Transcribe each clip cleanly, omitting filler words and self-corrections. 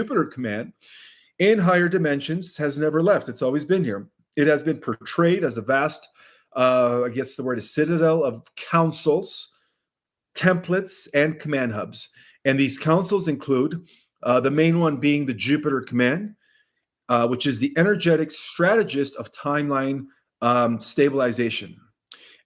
Jupiter command in higher dimensions has never left. It's always been here. It has been portrayed as a vast, I guess the word is citadel of councils, templates, and command hubs. And these councils include the main one being the Jupiter command, which is the energetic strategist of timeline stabilization.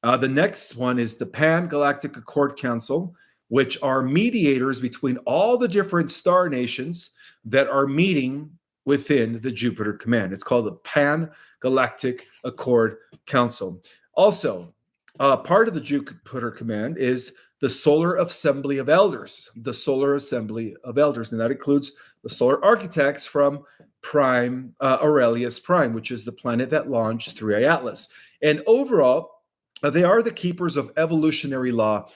The next one is the Pan-Galactic Accord Council, which are mediators between all the different star nations that are meeting within the Jupiter command. It's called the Pan-Galactic Accord Council. Also, part of the Jupiter command is the Solar Assembly of Elders, and that includes the solar architects from Prime Aurelius Prime, which is the planet that launched 3i Atlas. And overall, they are the keepers of evolutionary law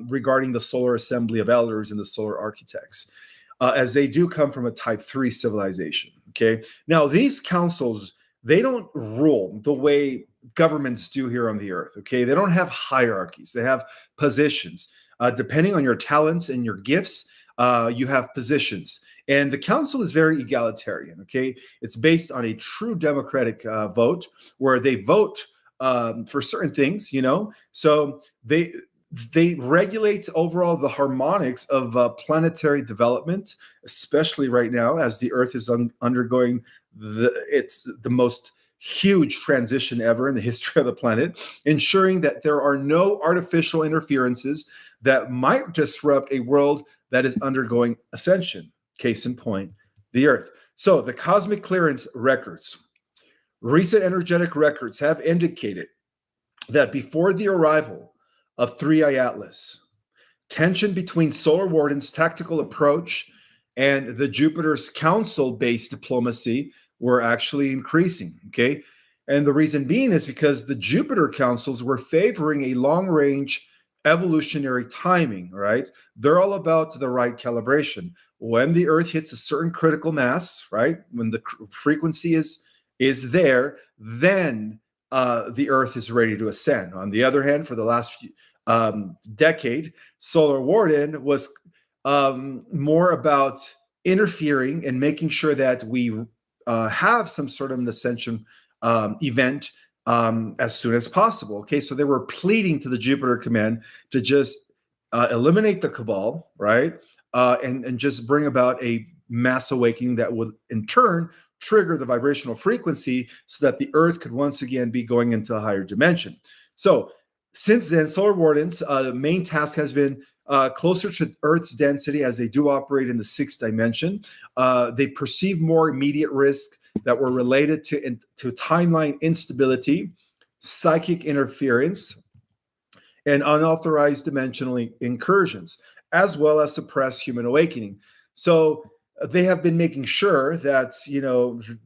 regarding the Solar Assembly of Elders and the solar architects, as they do come from a Type 3 civilization. Okay. Now, these councils, they don't rule the way governments do here on the earth. Okay. They don't have hierarchies. They have positions. Depending on your talents and your gifts, you have positions. And the council is very egalitarian. Okay. It's based on a true democratic vote where they vote for certain things, so they regulate overall the harmonics of planetary development, especially right now as the Earth is undergoing the most huge transition ever in the history of the planet, ensuring that there are no artificial interferences that might disrupt a world that is undergoing ascension. Case in point, the Earth. So the cosmic clearance records. Recent energetic records have indicated that before the arrival of 3i Atlas, tension between Solar Warden's tactical approach and the Jupiter's council-based diplomacy were actually increasing, okay? And the reason being is because the Jupiter councils were favoring a long-range evolutionary timing, right? They're all about the right calibration. When the Earth hits a certain critical mass, right? When the frequency is there, then the Earth is ready to ascend. On the other hand, for the last decade, Solar Warden was more about interfering and making sure that we have some sort of an ascension event as soon as possible. Okay, so they were pleading to the Jupiter command to just eliminate the cabal, right? And just bring about a mass awakening that would in turn trigger the vibrational frequency so that the Earth could once again be going into a higher dimension. So since then, Solar Warden's main task has been closer to Earth's density as they do operate in the 6th dimension. They perceive more immediate risk that were related to timeline instability, psychic interference, and unauthorized dimensional incursions, as well as suppress human awakening. So they have been making sure that,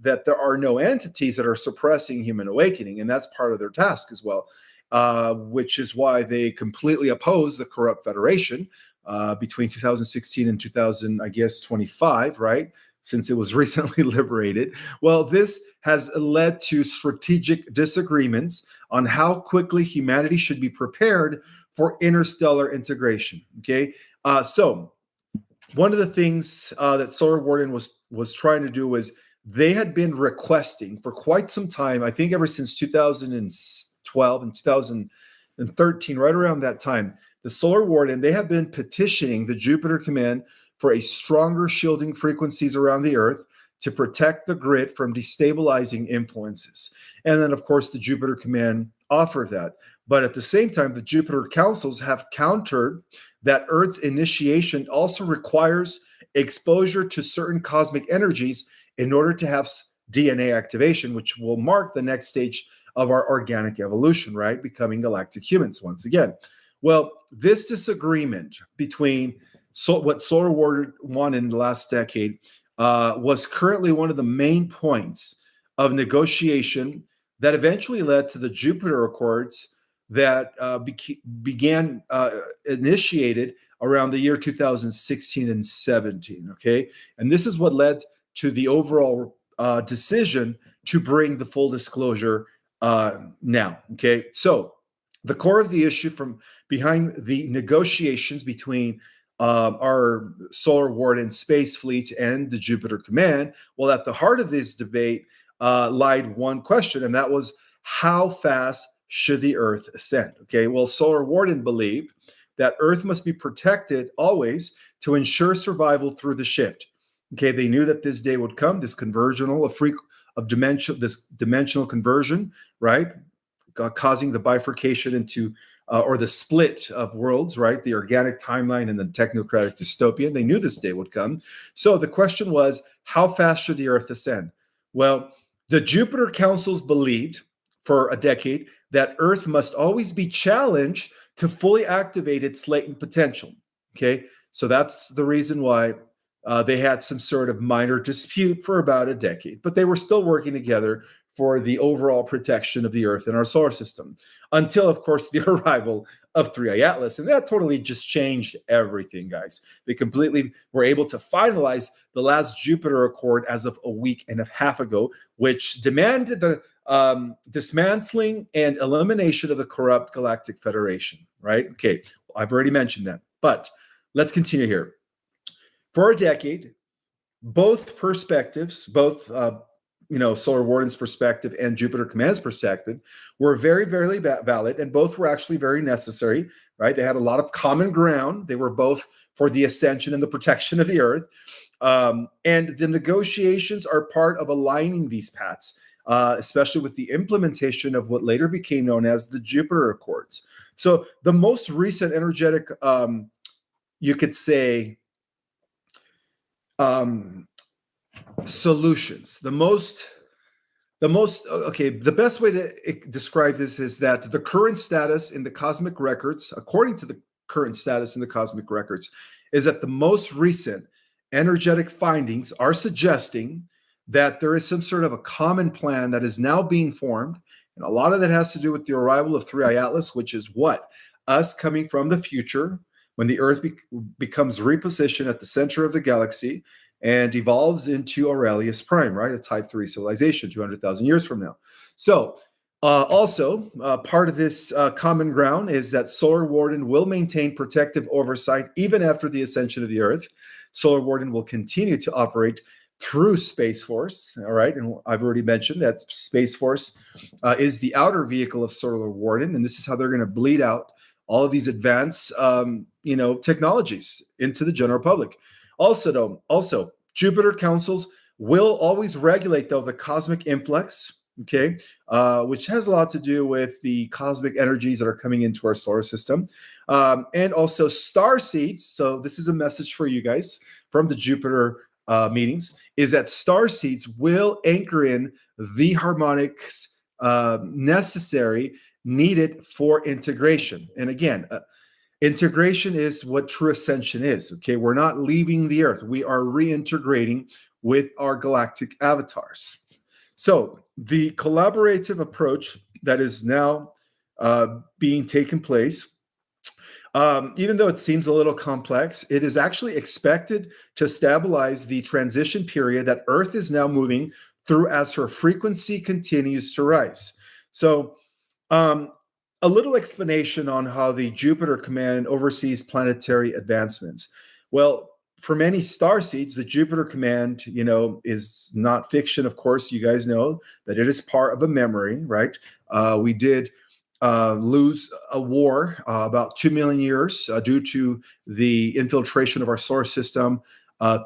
that there are no entities that are suppressing human awakening, and that's part of their task as well, which is why they completely oppose the corrupt Federation between 2016 and 2025, right? Since it was recently liberated. Well, this has led to strategic disagreements on how quickly humanity should be prepared for interstellar integration. Okay, so one of the things that Solar Warden was trying to do was they had been requesting for quite some time, I think ever since 2012 and 2013, right around that time, the Solar Warden, they have been petitioning the Jupiter command for a stronger shielding frequencies around the Earth to protect the grid from destabilizing influences. And then, of course, the Jupiter command offered that. But at the same time, the Jupiter councils have countered that Earth's initiation also requires exposure to certain cosmic energies in order to have DNA activation, which will mark the next stage of our organic evolution, right? Becoming galactic humans once again. Well, this disagreement between what Solar Warden won in the last decade was currently one of the main points of negotiation that eventually led to the Jupiter Accords that initiated around the year 2016 and 17, okay? And this is what led to the overall decision to bring the full disclosure now, okay? So the core of the issue from behind the negotiations between our Solar Warden space fleet and the Jupiter Command. Well, at the heart of this debate lied one question, and that was, how fast should the Earth ascend? Okay, well, Solar Warden believed that Earth must be protected always to ensure survival through the shift. Okay, they knew that this day would come, this dimensional conversion, right, causing the bifurcation into or the split of worlds, right, the organic timeline and the technocratic dystopian. They knew this day would come. So the question was, how fast should the Earth ascend? Well, the Jupiter councils believed for a decade that Earth must always be challenged to fully activate its latent potential. Okay, so that's the reason why they had some sort of minor dispute for about a decade, but they were still working together for the overall protection of the Earth and our solar system, until, of course, the arrival of 3i Atlas. And that totally just changed everything, guys. They completely were able to finalize the last Jupiter Accord as of a week and a half ago, which demanded the dismantling and elimination of the corrupt Galactic Federation, right? Okay, I've already mentioned that, but let's continue here. For a decade, both perspectives, both Solar Warden's perspective and Jupiter Command's perspective, were very, very valid, and both were actually very necessary, right? They had a lot of common ground. They were both for the ascension and the protection of the Earth. And the negotiations are part of aligning these paths, especially with the implementation of what later became known as the Jupiter Accords. So the most recent energetic, you could say, solutions. The best way to describe this is that the current status in the cosmic records, according to the current status in the cosmic records, is that the most recent energetic findings are suggesting that there is some sort of a common plan that is now being formed. And a lot of that has to do with the arrival of 3i Atlas, which is what? Us coming from the future, when the Earth becomes repositioned at the center of the galaxy and evolves into Aurelius Prime, right? A Type 3 civilization 200,000 years from now. So also, part of this common ground is that Solar Warden will maintain protective oversight even after the ascension of the Earth. Solar Warden will continue to operate through Space Force, all right? And I've already mentioned that Space Force is the outer vehicle of Solar Warden, and this is how they're going to bleed out all of these advanced, technologies into the general public. Also, Jupiter councils will always regulate, though, the cosmic influx, okay, which has a lot to do with the cosmic energies that are coming into our solar system, and also star seeds. So this is a message for you guys from the Jupiter meetings, is that star seeds will anchor in the harmonics needed for integration. And again, integration is what true ascension is, okay? We're not leaving the Earth. We are reintegrating with our galactic avatars. So the collaborative approach that is now being taken place, even though it seems a little complex, it is actually expected to stabilize the transition period that Earth is now moving through as her frequency continues to rise. So a little explanation on how the Jupiter Command oversees planetary advancements. Well, for many star seeds, the Jupiter Command, is not fiction. Of course, you guys know that it is part of a memory, right? We did lose a war about 2 million years due to the infiltration of our solar system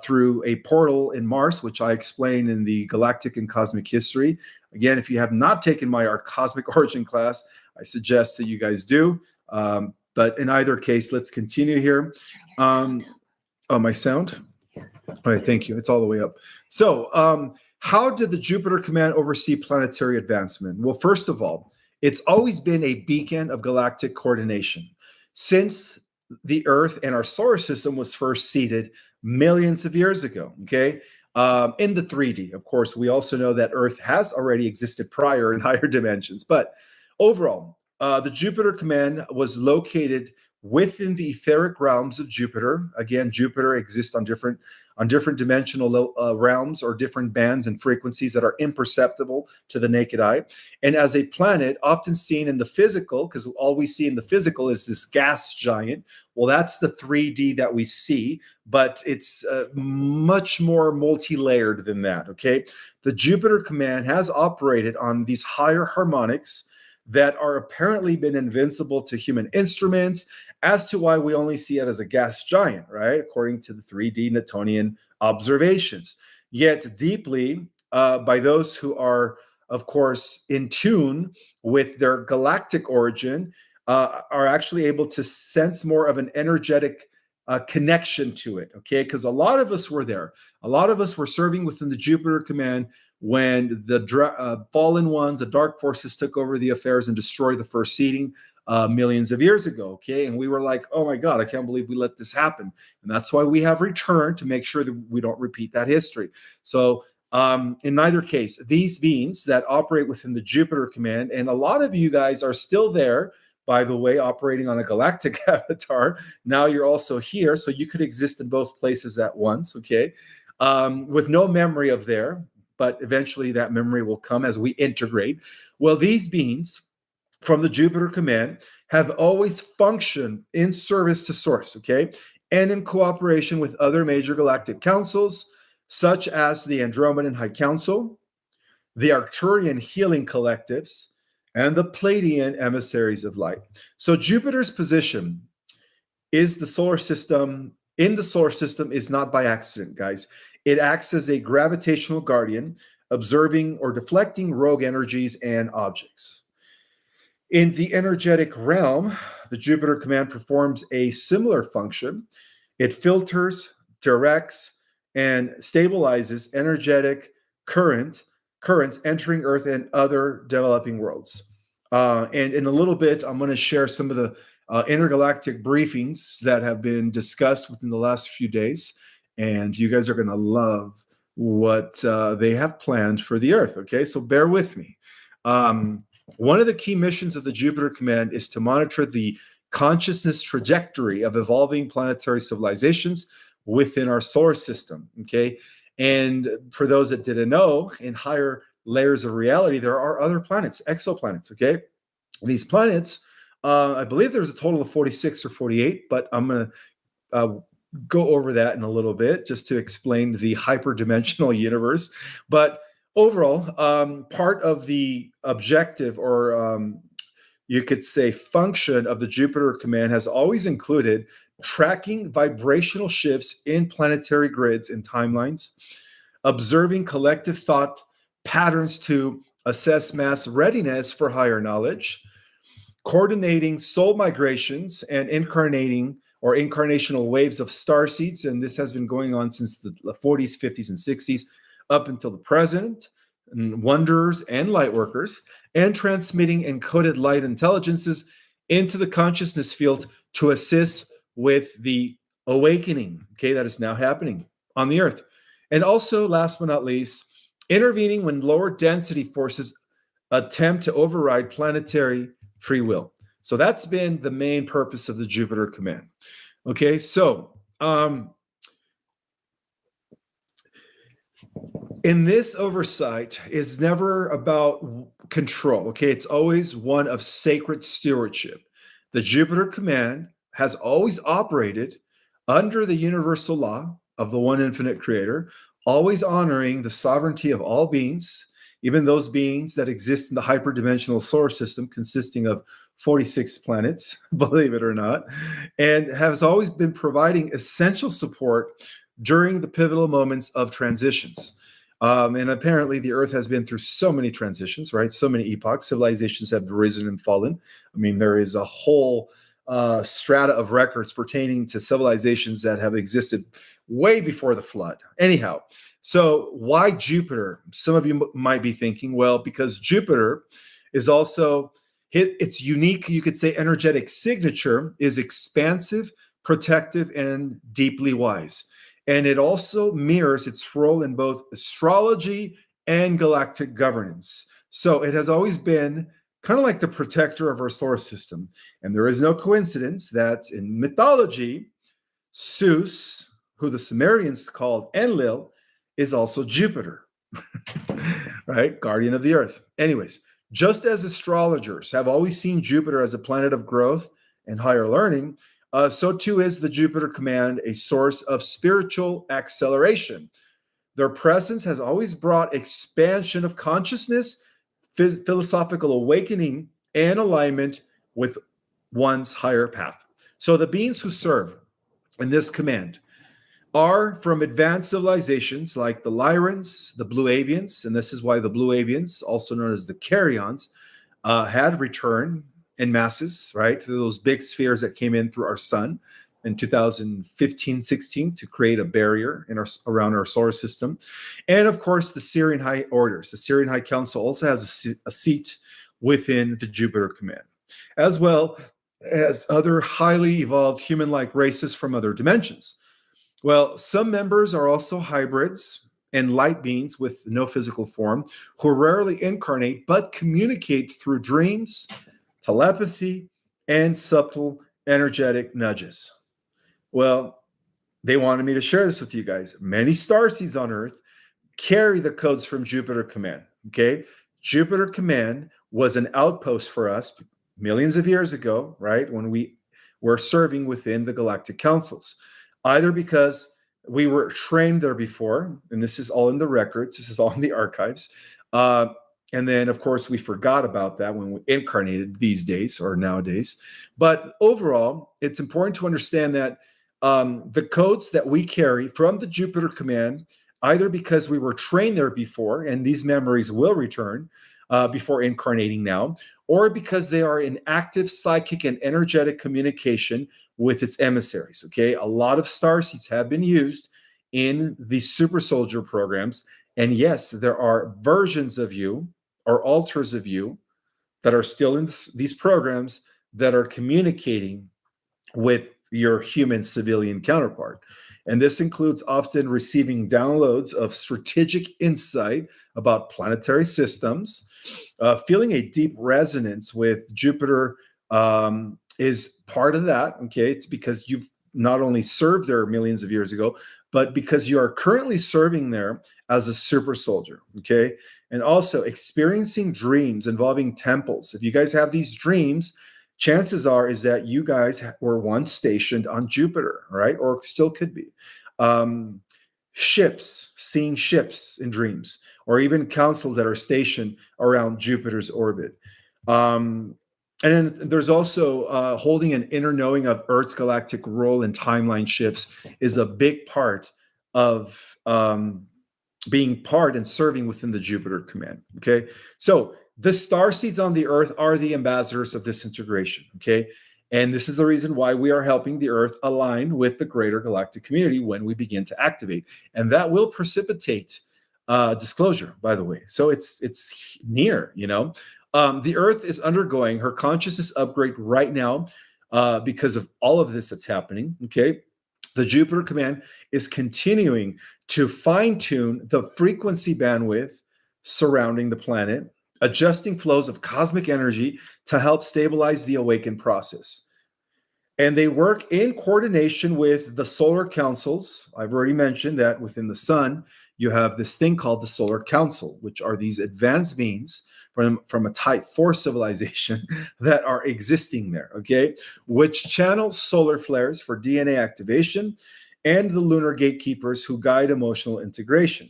through a portal in Mars, which I explained in the Galactic and Cosmic History. Again, if you have not taken our Cosmic Origin class, I suggest that you guys do. But in either case, let's continue here. My sound? Yes. All right, thank you. It's all the way up. So how did the Jupiter Command oversee planetary advancement? Well, first of all, it's always been a beacon of galactic coordination. Since the Earth and our solar system was first seeded millions of years ago, okay? In the 3D, of course, we also know that Earth has already existed prior in higher dimensions, but overall, the Jupiter Command was located within the etheric realms of Jupiter. Again, Jupiter exists on different on different dimensional realms or different bands and frequencies that are imperceptible to the naked eye. And as a planet, often seen in the physical, because all we see in the physical is this gas giant. Well, that's the 3D that we see, but it's much more multi-layered than that, okay? The Jupiter Command has operated on these higher harmonics that are apparently been invincible to human instruments, as to why we only see it as a gas giant, right? According to the 3D Newtonian observations. Yet deeply, by those who are, of course, in tune with their galactic origin, are actually able to sense more of an energetic connection to it, okay? Because a lot of us were there. A lot of us were serving within the Jupiter Command when the fallen ones, the dark forces, took over the affairs and destroyed the first seeding millions of years ago, okay? And we were like, oh my God, I can't believe we let this happen. And that's why we have returned, to make sure that we don't repeat that history. So in neither case, these beings that operate within the Jupiter Command, and a lot of you guys are still there, by the way, operating on a galactic avatar. Now you're also here, so you could exist in both places at once, okay? With no memory of there, but eventually that memory will come as we integrate. Well, these beings from the Jupiter Command have always functioned in service to Source, okay? And in cooperation with other major galactic councils, such as the Andromedan High Council, the Arcturian Healing Collectives, and the Pleiadian Emissaries of Light. So Jupiter's position is the solar system, in the solar system, is not by accident, guys. It acts as a gravitational guardian, observing or deflecting rogue energies and objects. In the energetic realm, the Jupiter Command performs a similar function. It filters, directs, and stabilizes energetic currents entering Earth and other developing worlds. And in a little bit, I'm going to share some of the intergalactic briefings that have been discussed within the last few days. And you guys are going to love what they have planned for the Earth. Okay, so bear with me. One of the key missions of the Jupiter Command is to monitor the consciousness trajectory of evolving planetary civilizations within our solar system. Okay, and for those that didn't know, in higher layers of reality, there are other planets, exoplanets. Okay, these planets, I believe there's a total of 46 or 48, but I'm going to go over that in a little bit just to explain the hyperdimensional universe. But overall, part of the objective, or you could say function, of the Jupiter Command has always included tracking vibrational shifts in planetary grids and timelines, observing collective thought patterns to assess mass readiness for higher knowledge, coordinating soul migrations and incarnational waves of starseeds, and this has been going on since the 40s, 50s, and 60s up until the present, and wanderers and light workers, and transmitting encoded light intelligences into the consciousness field to assist with the awakening, okay, that is now happening on the Earth. And also, last but not least, intervening when lower density forces attempt to override planetary free will. So that's been the main purpose of the Jupiter Command. Okay, so in this oversight is never about control. Okay, it's always one of sacred stewardship. The Jupiter Command has always operated under the universal law of the one infinite creator, always honoring the sovereignty of all beings, even those beings that exist in the hyperdimensional solar system consisting of 46 planets, believe it or not, and has always been providing essential support during the pivotal moments of transitions. And apparently the Earth has been through so many transitions, right? So many epochs. Civilizations have risen and fallen. I mean, there is a whole strata of records pertaining to civilizations that have existed way before the flood. Anyhow, so why Jupiter? Some of you might be thinking, well, because Jupiter is also, its unique, you could say, energetic signature is expansive, protective, and deeply wise. And it also mirrors its role in both astrology and galactic governance. So it has always been kind of like the protector of our solar system. And there is no coincidence that in mythology, Zeus, who the Sumerians called Enlil, is also Jupiter, right? Guardian of the earth. Anyways, just as astrologers have always seen Jupiter as a planet of growth and higher learning, so too is the Jupiter command a source of spiritual acceleration. Their presence has always brought expansion of consciousness, philosophical awakening, and alignment with one's higher path. So the beings who serve in this command are from advanced civilizations like the Lyrans, the Blue Avians, and this is why the Blue Avians, also known as the Carrions, had returned in masses, right, through those big spheres that came in through our sun in 2015-16 to create a barrier around our solar system. And of course, the Syrian High Orders. The Syrian High Council also has a seat within the Jupiter command, as well as other highly evolved human-like races from other dimensions. Well, some members are also hybrids and light beings with no physical form who rarely incarnate but communicate through dreams, telepathy, and subtle energetic nudges. Well, they wanted me to share this with you guys. Many starseeds on Earth carry the codes from Jupiter Command, okay? Jupiter Command was an outpost for us millions of years ago, right, when we were serving within the galactic councils. Either because we were trained there before, and this is all in the records, this is all in the archives, and then, of course, we forgot about that when we incarnated these days or nowadays. But overall, it's important to understand that the codes that we carry from the Jupiter command, either because we were trained there before, and these memories will return before incarnating now, or because they are in active psychic and energetic communication with its emissaries, okay? A lot of starseeds have been used in the super soldier programs. And yes, there are versions of you or alters of you that are still in these programs that are communicating with your human civilian counterpart. And this includes often receiving downloads of strategic insight about planetary systems, feeling a deep resonance with Jupiter is part of that, okay? It's because you've not only served there millions of years ago, but because you are currently serving there as a super soldier, okay? And also experiencing dreams involving temples. If you guys have these dreams, chances are is that you guys were once stationed on Jupiter, right? Or still could be. Ships, seeing ships in dreams, or even councils that are stationed around Jupiter's orbit. And then there's also holding an inner knowing of Earth's galactic role in timeline shifts is a big part of being part and serving within the Jupiter command, okay? So the starseeds on the Earth are the ambassadors of this integration, okay? And this is the reason why we are helping the Earth align with the greater galactic community when we begin to activate. And that will precipitate disclosure, by the way. So it's near, you know. The Earth is undergoing her consciousness upgrade right now because of all of this that's happening, okay? The Jupiter command is continuing to fine-tune the frequency bandwidth surrounding the planet, adjusting flows of cosmic energy to help stabilize the awakened process. And they work in coordination with the solar councils. I've already mentioned that within the sun, you have this thing called the solar council, which are these advanced beings from a type 4 civilization that are existing there, okay? Which channel solar flares for DNA activation and the lunar gatekeepers who guide emotional integration.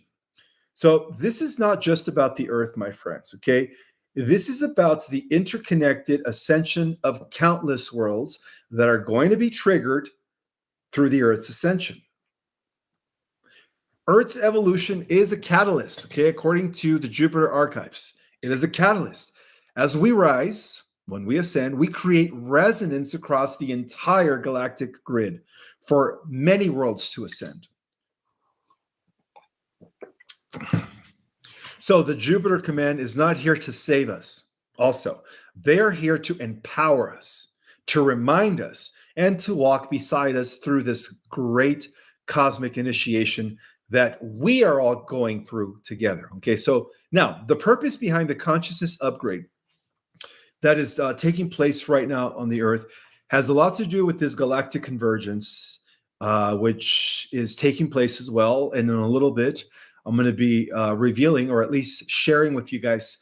So this is not just about the Earth, my friends, okay? This is about the interconnected ascension of countless worlds that are going to be triggered through the Earth's ascension. Earth's evolution is a catalyst, okay? According to the Jupiter archives, it is a catalyst. As we rise, when we ascend, we create resonance across the entire galactic grid for many worlds to ascend. So the Jupiter command is not here to save us. Also, they are here to empower us, to remind us, and to walk beside us through this great cosmic initiation that we are all going through together. Okay, so now the purpose behind the consciousness upgrade that is taking place right now on the Earth has a lot to do with this galactic convergence which is taking place as well. And in a little bit, I'm going to be revealing, or at least sharing with you guys,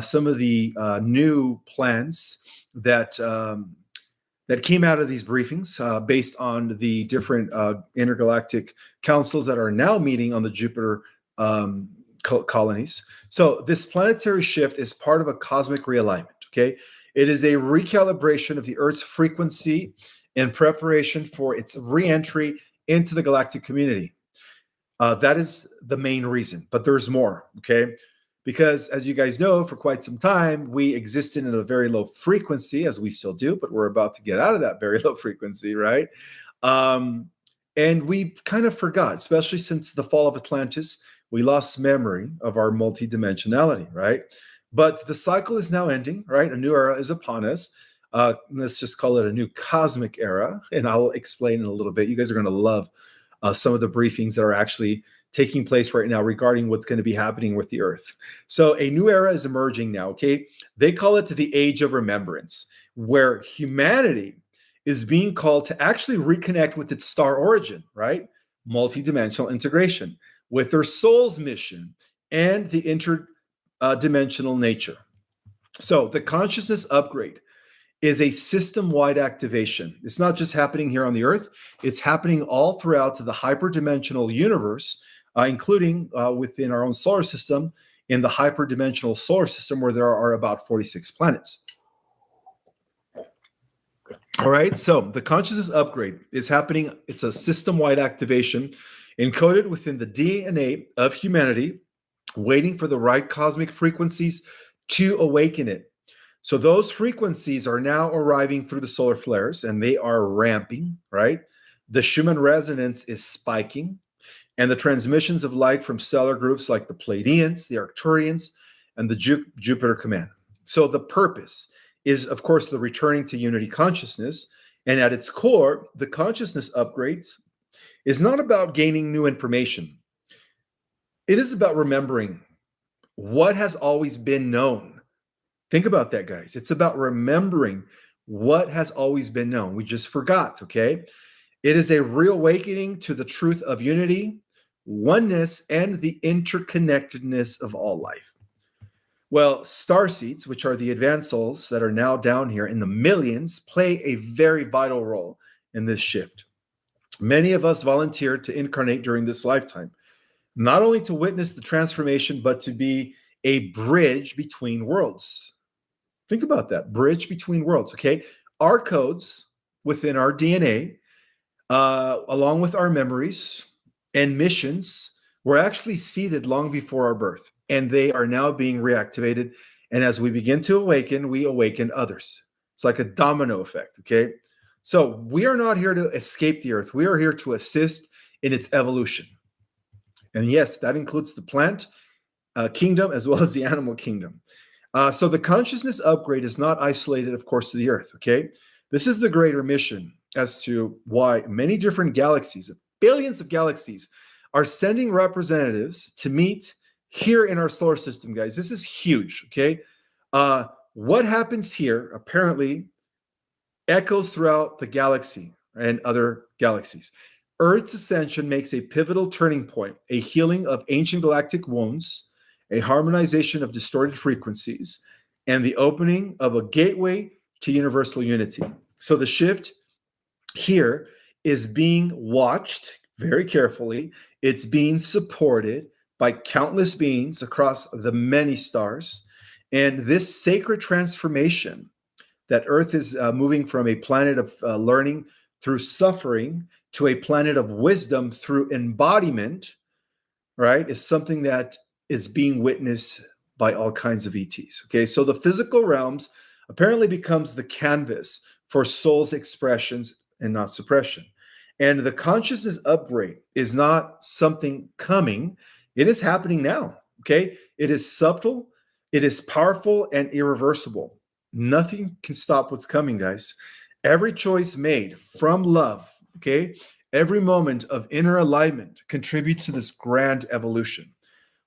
some of the new plans that that came out of these briefings based on the different intergalactic councils that are now meeting on the Jupiter colonies. So this planetary shift is part of a cosmic realignment, okay? It is a recalibration of the Earth's frequency in preparation for its re-entry into the galactic community. That is the main reason, but there's more, okay? Because as you guys know, for quite some time, we existed in a very low frequency, as we still do, but we're about to get out of that very low frequency, right? And we've kind of forgot, especially since the fall of Atlantis, we lost memory of our multidimensionality, right? But the cycle is now ending, right? A new era is upon us. Let's just call it a new cosmic era, and I'll explain in a little bit. You guys are going to love some of the briefings that are actually taking place right now regarding what's going to be happening with the Earth. So a new era is emerging now, okay? They call it the Age of Remembrance, where humanity is being called to actually reconnect with its star origin, right? Multidimensional integration with their soul's mission and the interdimensional nature. So the consciousness upgrade is a system-wide activation. It's not just happening here on the Earth. It's happening all throughout the hyperdimensional universe, including within our own solar system, in the hyperdimensional solar system where there are about 46 planets. All right, so the consciousness upgrade is happening. It's a system-wide activation encoded within the DNA of humanity, waiting for the right cosmic frequencies to awaken it. So those frequencies are now arriving through the solar flares, and they are ramping, right? The Schumann resonance is spiking, and the transmissions of light from stellar groups like the Pleiadians, the Arcturians, and the Jupiter Command. So the purpose is, of course, the returning to unity consciousness, and at its core, the consciousness upgrade is not about gaining new information. It is about remembering what has always been known. Think about that, guys. It's about remembering what has always been known. We just forgot, okay? It is a reawakening to the truth of unity, oneness, and the interconnectedness of all life. Well, starseeds, which are the advanced souls that are now down here in the millions, play a very vital role in this shift. Many of us volunteered to incarnate during this lifetime, not only to witness the transformation, but to be a bridge between worlds. Think about that, bridge between worlds, okay? Our codes within our DNA, along with our memories and missions, were actually seeded long before our birth, and they are now being reactivated. And as we begin to awaken, we awaken others. It's like a domino effect, okay? So we are not here to escape the Earth. We are here to assist in its evolution. And yes, that includes the plant kingdom as well as the animal kingdom. So the consciousness upgrade is not isolated, of course, to the Earth, okay? This is the greater mission as to why many different galaxies, billions of galaxies, are sending representatives to meet here in our solar system, guys. This is huge, okay? What happens here, apparently, echoes throughout the galaxy and other galaxies. Earth's ascension makes a pivotal turning point, a healing of ancient galactic wounds, a harmonization of distorted frequencies, and the opening of a gateway to universal unity. So the shift here is being watched very carefully. It's being supported by countless beings across the many stars. And this sacred transformation that Earth is moving from a planet of learning through suffering to a planet of wisdom through embodiment, right, is something that is being witnessed by all kinds of ETs. Okay, so the physical realms apparently becomes the canvas for soul's expressions and not suppression. And the consciousness upgrade is not something coming, it is happening now. Okay, it is subtle, it is powerful, and irreversible. Nothing can stop what's coming, guys. Every choice made from love, okay, every moment of inner alignment contributes to this grand evolution.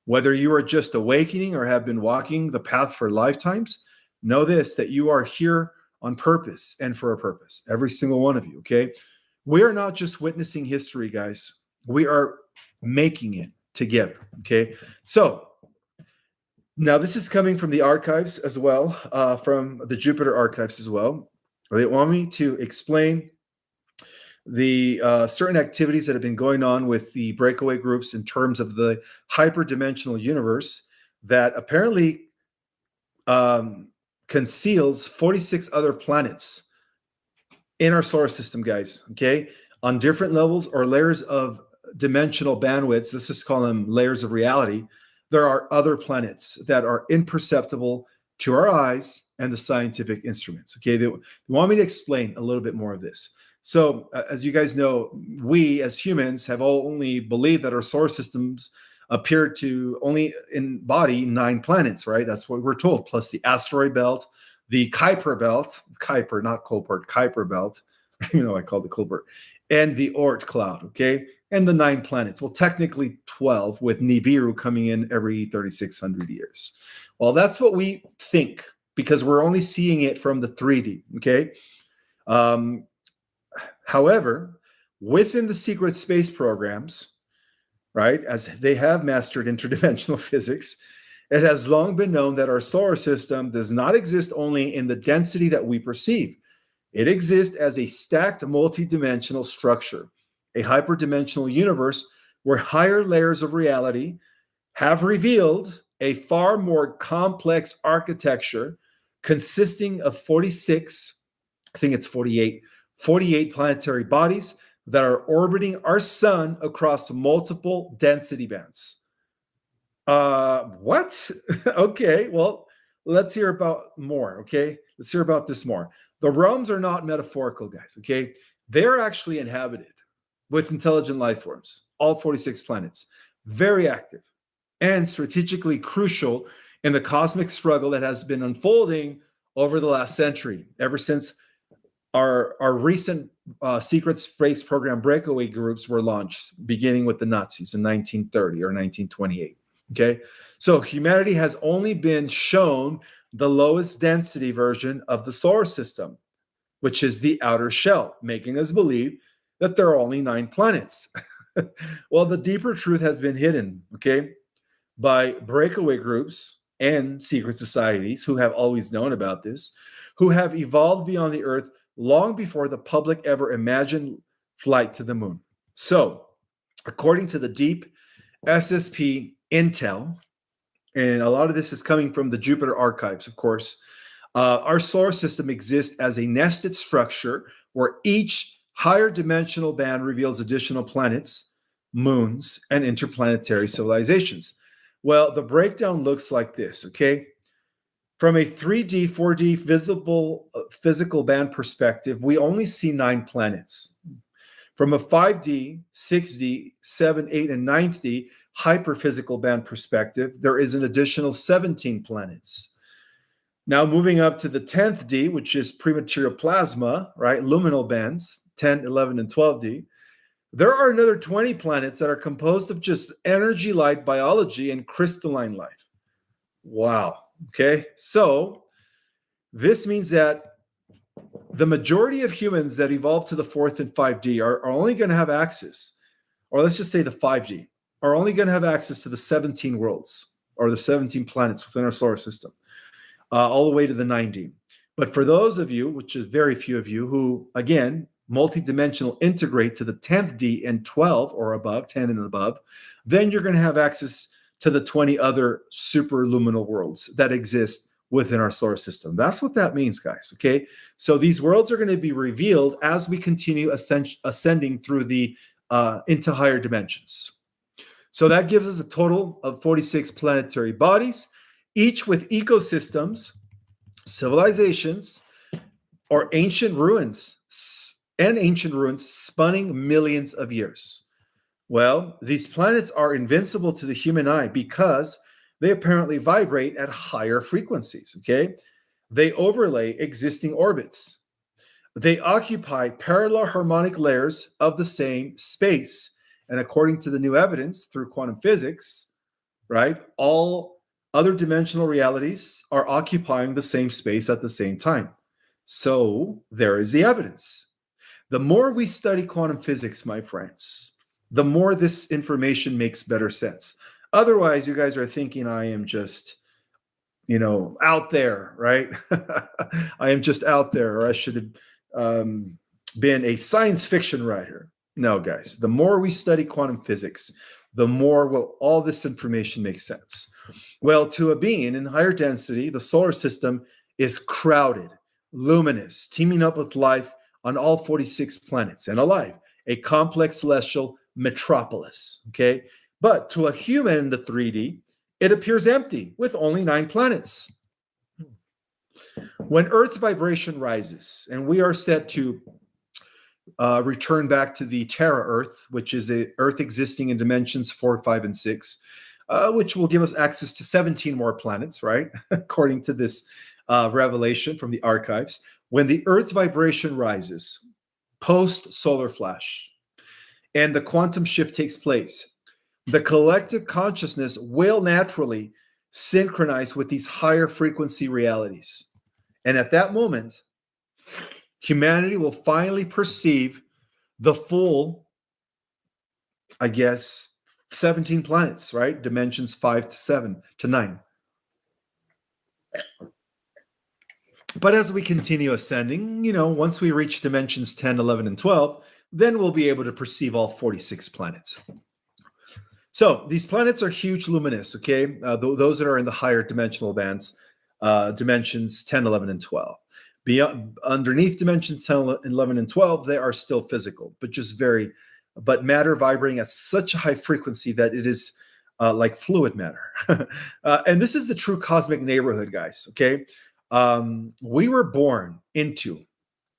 Whether you are just awakening or have been walking the path for lifetimes, know this, that you are here on purpose and for a purpose. Every single one of you, okay? We are not just witnessing history, guys. We are making it together. Okay. So now this is coming from the archives as well, from the Jupiter archives as well. They want me to explain the certain activities that have been going on with the breakaway groups in terms of the hyperdimensional universe that apparently conceals 46 other planets in our solar system, guys, okay, on different levels or layers of dimensional bandwidths. Let's just call them layers of reality. There are other planets that are imperceptible to our eyes and the scientific instruments. Okay, they want me to explain a little bit more of this. So, as you guys know, we as humans have only believed that our solar systems appear to only embody 9 planets, right? That's what we're told, plus the asteroid belt, the Kuiper belt, Kuiper, not Colbert, Kuiper belt, you know, I called it Colbert, and the Oort cloud, okay? And the 9 planets. Well, technically 12, with Nibiru coming in every 3,600 years. Well, that's what we think, because we're only seeing it from the 3D, okay? However, within the secret space programs, right, as they have mastered interdimensional physics, it has long been known that our solar system does not exist only in the density that we perceive. It exists as a stacked multidimensional structure, a hyperdimensional universe where higher layers of reality have revealed a far more complex architecture consisting of 46, I think it's 48 planetary bodies that are orbiting our sun across multiple density bands. What? Okay, well, let's hear about more, okay? Let's hear about this more. The realms are not metaphorical, guys, okay? They're actually inhabited with intelligent life forms, all 46 planets, very active and strategically crucial in the cosmic struggle that has been unfolding over the last century, ever since our recent secret space program breakaway groups were launched, beginning with the Nazis in 1930 or 1928. Okay, so humanity has only been shown the lowest density version of the solar system, which is the outer shell, making us believe that there are only 9 planets. Well, the deeper truth has been hidden, okay, by breakaway groups and secret societies who have always known about this, who have evolved beyond the Earth long before the public ever imagined flight to the moon. So, according to the deep SSP intel, and a lot of this is coming from the Jupiter archives, of course, our solar system exists as a nested structure where each higher dimensional band reveals additional planets, moons, and interplanetary civilizations. Well, the breakdown looks like this, okay? From a 3D, 4D visible physical band perspective, we only see 9 planets. From a 5D, 6D, 7, 8, and 9D hyperphysical band perspective, there is an additional 17 planets. Now moving up to the 10th D, which is prematerial plasma, right? Luminal bands, 10, 11, and 12D. There are another 20 planets that are composed of just energy, light, biology, and crystalline life. Wow. Okay. So this means that the majority of humans that evolve to the 4th and 5D are only going to have access, or let's just say the 5D, are only going to have access to the 17 worlds or the 17 planets within our solar system, all the way to the 9D. But for those of you, which is very few of you, who, again, multidimensional integrate to the 10th D and 12 or above, 10 and above, then you're going to have access to the 20 other superluminal worlds that exist within our solar system. That's what that means, guys, okay? So these worlds are going to be revealed as we continue ascending through the into higher dimensions. So that gives us a total of 46 planetary bodies, each with ecosystems, civilizations, or ancient ruins spanning millions of years. Well, these planets are invincible to the human eye because they apparently vibrate at higher frequencies, okay? They overlay existing orbits. They occupy parallel harmonic layers of the same space. And according to the new evidence through quantum physics, right, all other dimensional realities are occupying the same space at the same time. So there is the evidence. The more we study quantum physics, my friends, the more this information makes better sense. Otherwise, you guys are thinking I am just, out there, right? I am just out there, or I should have been a science fiction writer. No, guys, the more we study quantum physics, the more will all this information make sense. Well, to a being in higher density, the solar system is crowded, luminous, teeming up with life on all 46 planets and alive, a complex celestial metropolis, okay? But to a human in the 3D, it appears empty with only 9 planets. When Earth's vibration rises and we are set to return back to the Terra Earth, which is a Earth existing in dimensions 4, 5, and 6, which will give us access to 17 more planets, right? According to this revelation from the archives. When the Earth's vibration rises, post-solar flash, and the quantum shift takes place, the collective consciousness will naturally synchronize with these higher frequency realities. And at that moment, humanity will finally perceive the full, 17 planets, right? Dimensions 5 to 7 to 9. But as we continue ascending, once we reach dimensions 10, 11, and 12, then we'll be able to perceive all 46 planets. So these planets are huge luminous, okay? Those that are in the higher dimensional bands, dimensions 10, 11, and 12. Underneath dimensions 10, 11, and 12, they are still physical, but matter vibrating at such a high frequency that it is like fluid matter. And this is the true cosmic neighborhood, guys, okay? We were born into,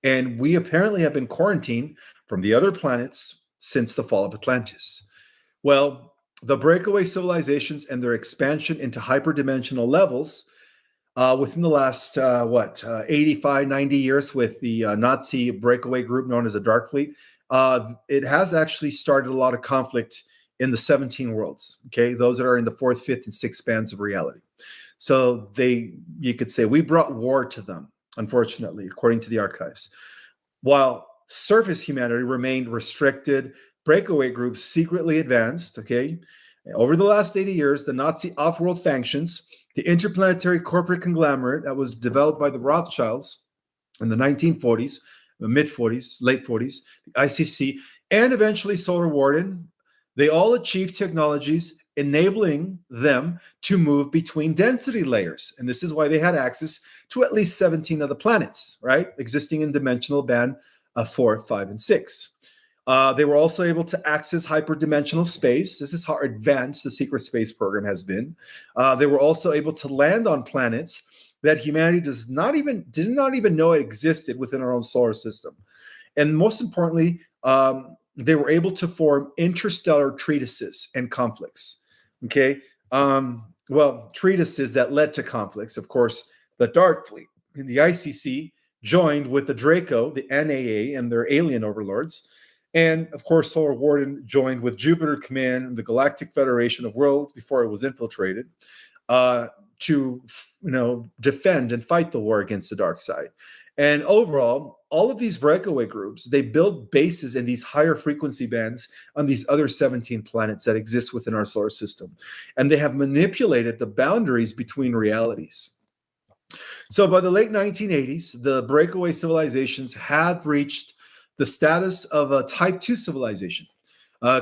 and we apparently have been quarantined from the other planets since the fall of Atlantis. Well, the breakaway civilizations and their expansion into hyperdimensional levels within the last, 85, 90 years with the Nazi breakaway group known as the Dark Fleet, it has actually started a lot of conflict in the 17 worlds, okay? Those that are in the 4th, 5th, and 6th spans of reality. So you could say we brought war to them, unfortunately, according to the archives. While surface humanity remained restricted, breakaway groups secretly advanced, okay? Over the last 80 years, the Nazi off-world factions, the interplanetary corporate conglomerate that was developed by the Rothschilds in the 1940s, the mid-40s, late 40s, the ICC, and eventually Solar Warden, they all achieved technologies enabling them to move between density layers. And this is why they had access to at least 17 of the planets, right? Existing in dimensional band 4, 5, and 6. They were also able to access hyperdimensional space. This is how advanced the secret space program has been. They were also able to land on planets that humanity did not even know existed within our own solar system. And most importantly, they were able to form interstellar treatises and conflicts. Okay, treatises that led to conflicts. Of course, the Dark Fleet and the ICC joined with the Draco, the NAA, and their alien overlords. And of course, Solar Warden joined with Jupiter Command, the Galactic Federation of Worlds before it was infiltrated, to defend and fight the war against the dark side. And overall, all of these breakaway groups, they build bases in these higher frequency bands on these other 17 planets that exist within our solar system. And they have manipulated the boundaries between realities. So by the late 1980s, the breakaway civilizations had reached the status of a Type 2 civilization,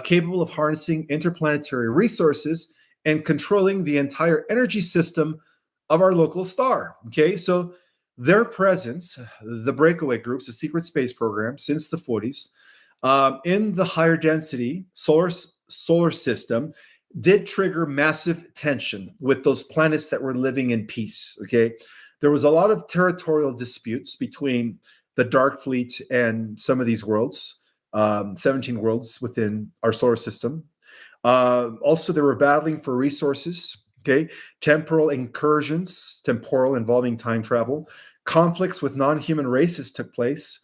capable of harnessing interplanetary resources and controlling the entire energy system of our local star. Okay, so their presence, the breakaway groups, the secret space program since the 40s, in the higher density solar system did trigger massive tension with those planets that were living in peace. Okay, there was a lot of territorial disputes between the Dark Fleet and some of these worlds, 17 worlds within our solar system. Also, they were battling for resources, okay? Temporal incursions, temporal involving time travel. Conflicts with non-human races took place.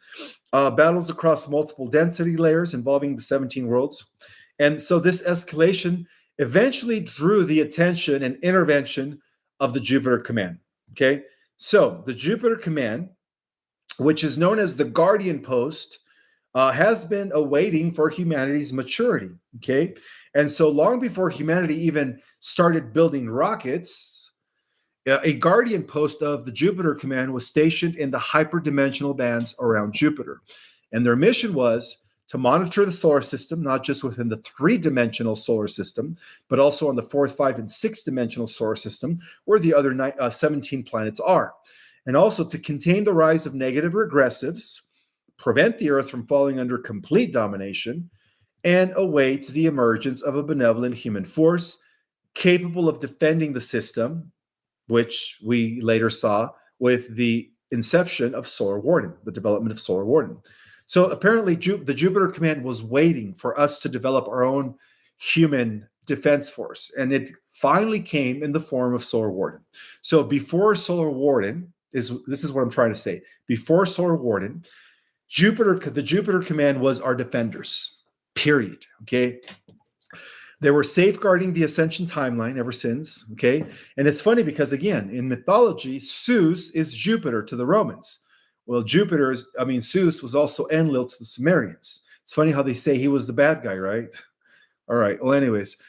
Battles across multiple density layers involving the 17 worlds. And so this escalation eventually drew the attention and intervention of the Jupiter Command, okay? So the Jupiter Command, which is known as the Guardian Post, has been awaiting for humanity's maturity. Okay. And so long before humanity even started building rockets, a guardian post of the Jupiter Command was stationed in the hyperdimensional bands around Jupiter. And their mission was to monitor the solar system, not just within the three-dimensional solar system, but also on the fourth, five, and six-dimensional solar system, where the other 17 planets are. And also to contain the rise of negative regressives, prevent the Earth from falling under complete domination, and await the emergence of a benevolent human force capable of defending the system, which we later saw with the inception of Solar Warden, the development of Solar Warden. So apparently the Jupiter Command was waiting for us to develop our own human defense force, and it finally came in the form of Solar Warden. So before Solar Warden, this is what I'm trying to say. Before Solar Warden, the Jupiter Command was our defenders, period, okay? They were safeguarding the ascension timeline ever since, okay? And it's funny because, again, in mythology, Zeus is Jupiter to the Romans. Well, Zeus was also Enlil to the Sumerians. It's funny how they say he was the bad guy, right? All right. Well, anyways,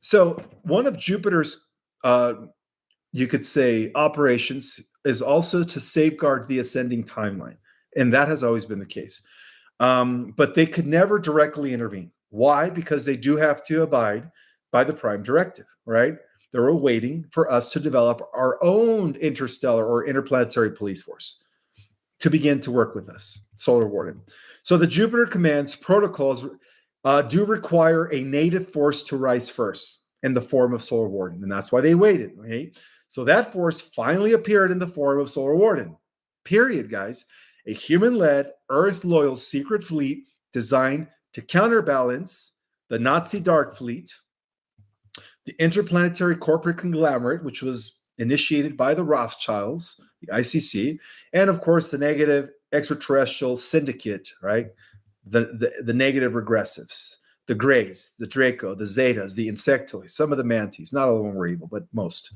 so one of Jupiter's, you could say, operations is also to safeguard the ascending timeline. And that has always been the case. But they could never directly intervene. Why? Because they do have to abide by the prime directive, right? They're waiting for us to develop our own interstellar or interplanetary police force to begin to work with us, Solar Warden. So the Jupiter Command's protocols do require a native force to rise first in the form of Solar Warden, and that's why they waited, okay? So that force finally appeared in the form of Solar Warden, period, guys. A human-led, Earth-loyal secret fleet designed to counterbalance the Nazi Dark Fleet, the interplanetary corporate conglomerate, which was initiated by the Rothschilds, the ICC, and of course the negative extraterrestrial syndicate, right? The negative regressives, the Greys, the Draco, the Zetas, the Insectoids, some of the Mantis. Not all of them were evil, but most.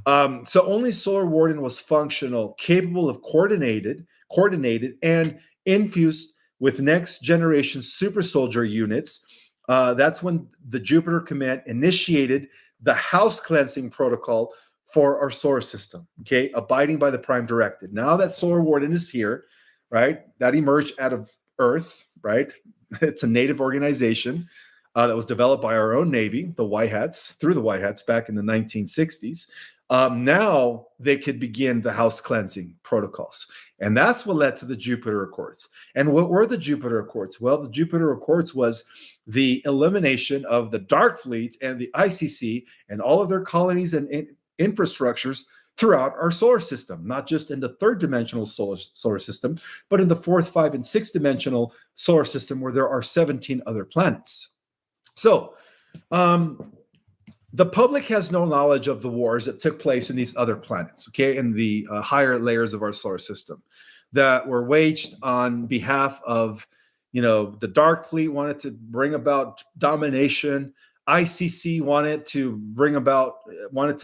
So only Solar Warden was functional, capable of coordinated and infused with next generation super soldier units. That's when the Jupiter Command initiated the house cleansing protocol for our solar system, okay? Abiding by the prime directive. Now that Solar Warden is here, right? That emerged out of Earth, right? It's a native organization that was developed by our own Navy, the White Hats, through the White Hats back in the 1960s. Now they could begin the house cleansing protocols. And that's what led to the Jupiter Accords. And what were the Jupiter Accords? Well, the Jupiter Accords was the elimination of the Dark Fleet and the ICC and all of their colonies and infrastructures throughout our solar system, not just in the third dimensional solar system, but in the fourth, five, and six dimensional solar system where there are 17 other planets. So the public has no knowledge of the wars that took place in these other planets, okay, in the higher layers of our solar system that were waged on behalf of, the Dark Fleet wanted to bring about domination. ICC wanted to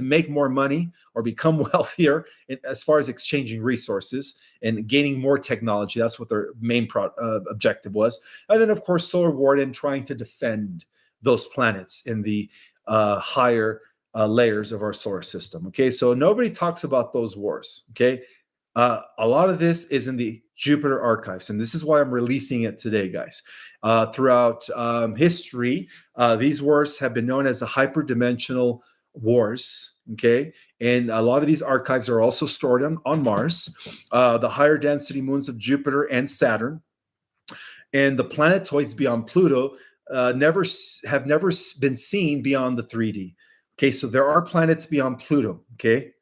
make more money or become wealthier as far as exchanging resources and gaining more technology. That's what their main objective was. And then, of course, Solar Warden trying to defend those planets in the higher layers of our solar system. Okay, so nobody talks about those wars. Okay, a lot of this is in the Jupiter archives, and this is why I'm releasing it today, guys. Throughout history, these wars have been known as the hyperdimensional wars. Okay, and a lot of these archives are also stored on Mars, the higher density moons of Jupiter and Saturn, and the planetoids beyond Pluto have never been seen beyond the 3D. Okay, so there are planets beyond Pluto. Okay,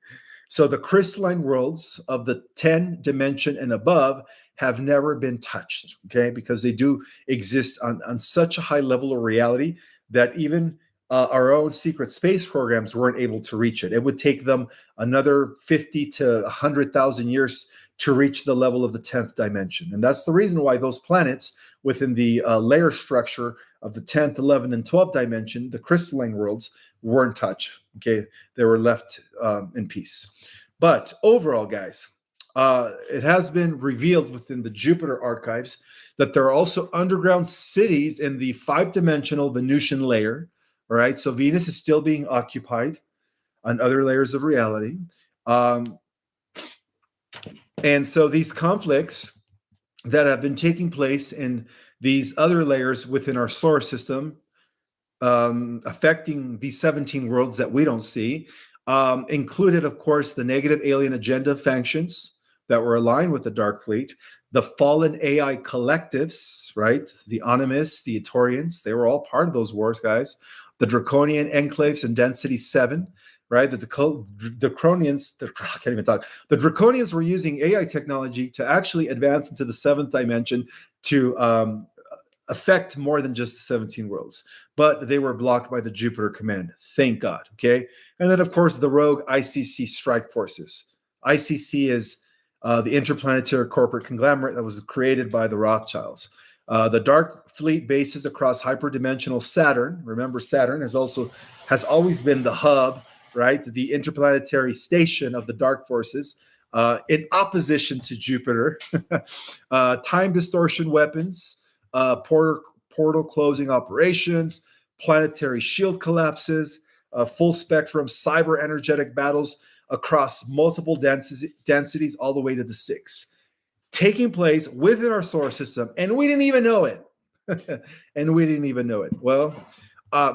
so the crystalline worlds of the 10 dimension and above have never been touched. Okay, because they do exist on such a high level of reality that even our own secret space programs weren't able to reach it. It would take them another 50 to 100,000 years to reach the level of the 10th dimension. And that's the reason why those planets within the layer structure of the 10th, 11th, and 12th dimension, the crystalline worlds, weren't touched. Okay, they were left in peace. But overall, guys, it has been revealed within the Jupiter archives that there are also underground cities in the 5-dimensional Venusian layer. All right, so Venus is still being occupied on other layers of reality. And so these conflicts that have been taking place in these other layers within our solar system, affecting these 17 worlds that we don't see, included, of course, the negative alien agenda factions that were aligned with the Dark Fleet, the fallen AI collectives, right? The Animists, the Etorians, they were all part of those wars, guys. The Draconian enclaves in Density 7, right? The Draconians, I can't even talk. The Draconians were using AI technology to actually advance into the 7th dimension to affect more than just the 17 worlds, but they were blocked by the Jupiter Command. Thank God. Okay. And then, of course, the rogue ICC strike forces. ICC is the interplanetary corporate conglomerate that was created by the Rothschilds. The Dark Fleet bases across hyperdimensional Saturn. Remember, Saturn has always been the hub, right? The interplanetary station of the dark forces, in opposition to Jupiter. Time distortion weapons, portal closing operations, planetary shield collapses, full spectrum cyber energetic battles across multiple densities all the way to the 6, taking place within our solar system, and we didn't even know it. And we didn't even know it. Well,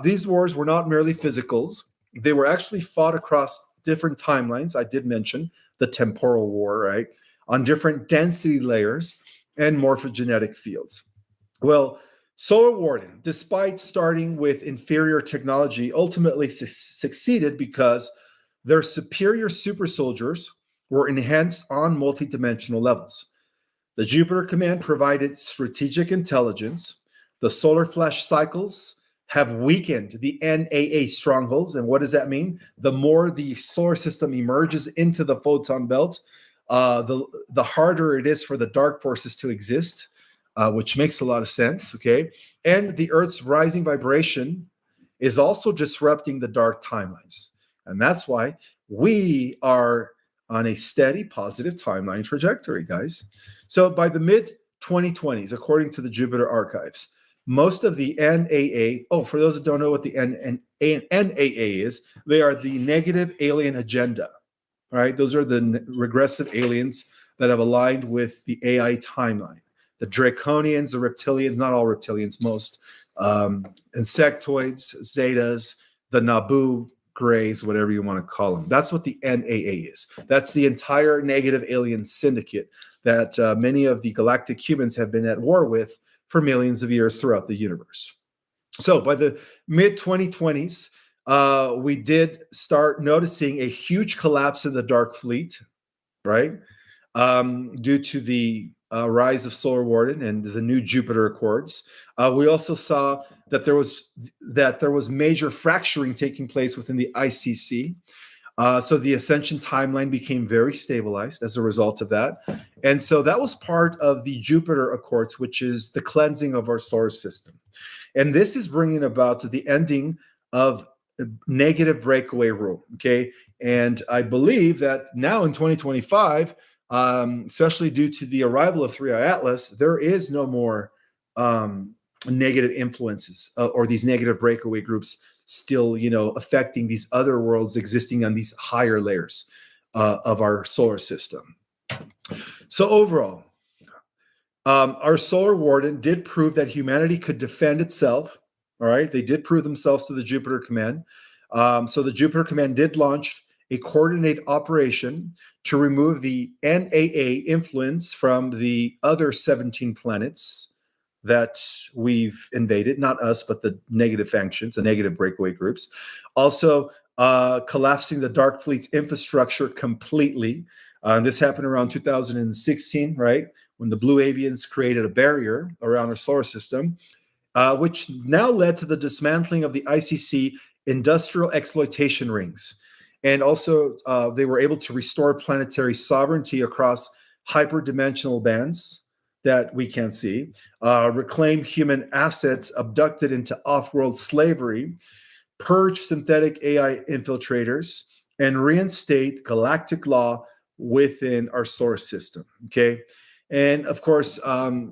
these wars were not merely physicals. They were actually fought across different timelines. I did mention the temporal war, right? On different density layers and morphogenetic fields. Well, Solar Warden, despite starting with inferior technology, ultimately succeeded because their superior super soldiers were enhanced on multidimensional levels. The Jupiter Command provided strategic intelligence. The solar flash cycles have weakened the NAA strongholds. And what does that mean? The more the solar system emerges into the photon belt, the harder it is for the dark forces to exist, which makes a lot of sense, okay? And the Earth's rising vibration is also disrupting the dark timelines. And that's why we are on a steady positive timeline trajectory, guys. So by the mid-2020s, according to the Jupiter archives, most of the NAA, for those that don't know what the NAA is, they are the negative alien agenda, right? Those are the regressive aliens that have aligned with the AI timeline. The Draconians, the reptilians, not all reptilians, most, insectoids, zetas, the Naboo grays, whatever you want to call them. That's what the NAA is. That's the entire negative alien syndicate that many of the galactic humans have been at war with for millions of years throughout the universe. So by the mid-2020s, we did start noticing a huge collapse in the Dark Fleet, right? Due to the rise of Solar Warden and the new Jupiter Accords. We also saw that there was major fracturing taking place within the ICC. So the ascension timeline became very stabilized as a result of that. And so that was part of the Jupiter Accords, which is the cleansing of our solar system. And this is bringing about the ending of negative breakaway rule, okay? And I believe that now in 2025, especially due to the arrival of 3i Atlas, there is no more negative influences or these negative breakaway groups still, affecting these other worlds existing on these higher layers of our solar system. So overall, our Solar Warden did prove that humanity could defend itself. All right, they did prove themselves to the Jupiter Command. So the Jupiter Command did launch a coordinated operation to remove the NAA influence from the other 17 planets that we've invaded, not us, but the negative factions, the negative breakaway groups. Also, collapsing the Dark Fleet's infrastructure completely. This happened around 2016, right? When the Blue Avians created a barrier around our solar system, which now led to the dismantling of the ICC industrial exploitation rings. And also, they were able to restore planetary sovereignty across hyperdimensional bands that we can't see, reclaim human assets abducted into off-world slavery, purge synthetic AI infiltrators, and reinstate galactic law within our solar system. Okay. And of course,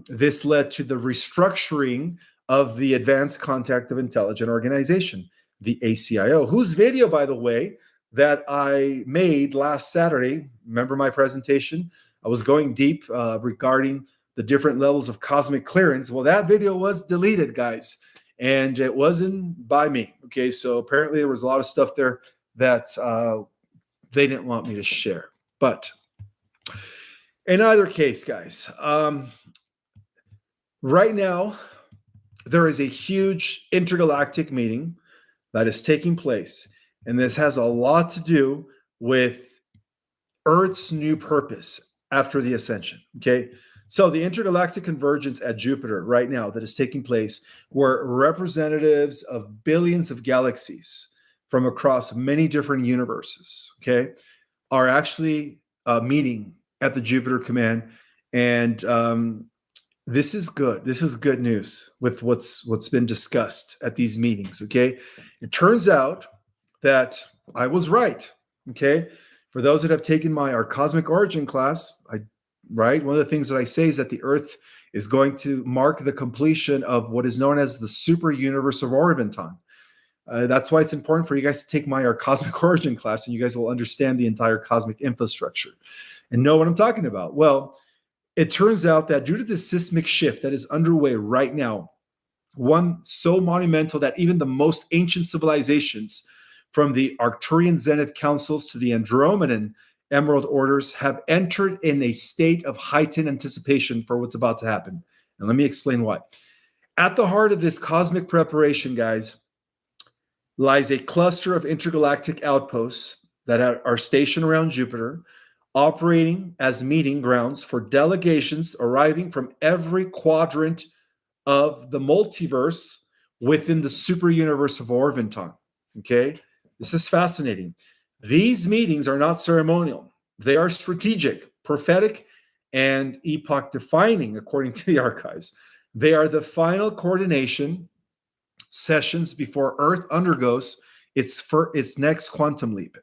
this led to the restructuring of the Advanced Contact of Intelligent Organization, the ACIO, whose video, by the way, that I made last Saturday. Remember my presentation? I was going deep regarding the different levels of cosmic clearance. Well, that video was deleted, guys, and it wasn't by me. Okay, so apparently there was a lot of stuff there that they didn't want me to share. But in either case, guys, right now there is a huge intergalactic meeting that is taking place, and this has a lot to do with Earth's new purpose after the ascension. Okay, so the intergalactic convergence at Jupiter right now that is taking place, where representatives of billions of galaxies from across many different universes, okay, are actually meeting at the Jupiter Command, and this is good. This is good news with what's been discussed at these meetings. Okay, it turns out that I was right. Okay, for those that have taken our cosmic origin class, one of the things that I say is that the Earth is going to mark the completion of what is known as the super universe of Orvonton. That's why it's important for you guys to take our cosmic origin class, and you guys will understand the entire cosmic infrastructure and know what I'm talking about. Well, it turns out that due to the seismic shift that is underway right now, one so monumental that even the most ancient civilizations, from the Arcturian Zenith Councils to the Andromedan Emerald Orders, have entered in a state of heightened anticipation for what's about to happen. And let me explain why. At the heart of this cosmic preparation, guys, lies a cluster of intergalactic outposts that are stationed around Jupiter, operating as meeting grounds for delegations arriving from every quadrant of the multiverse within the super universe of Orvonton. Okay, this is fascinating. These meetings are not ceremonial. They are strategic, prophetic, and epoch-defining, according to the archives. They are the final coordination sessions before Earth undergoes its next quantum leap.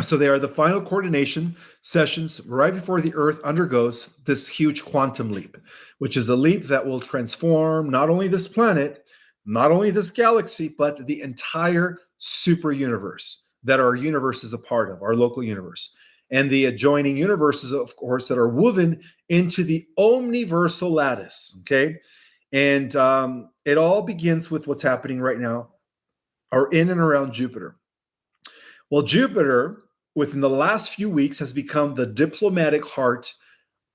So they are the final coordination sessions right before the Earth undergoes this huge quantum leap, which is a leap that will transform not only this planet, not only this galaxy, but the entire super universe that our universe is a part of, our local universe, and the adjoining universes, of course, that are woven into the omniversal lattice. Okay, and it all begins with what's happening right now, or in and around Jupiter. Well, Jupiter, within the last few weeks, has become the diplomatic heart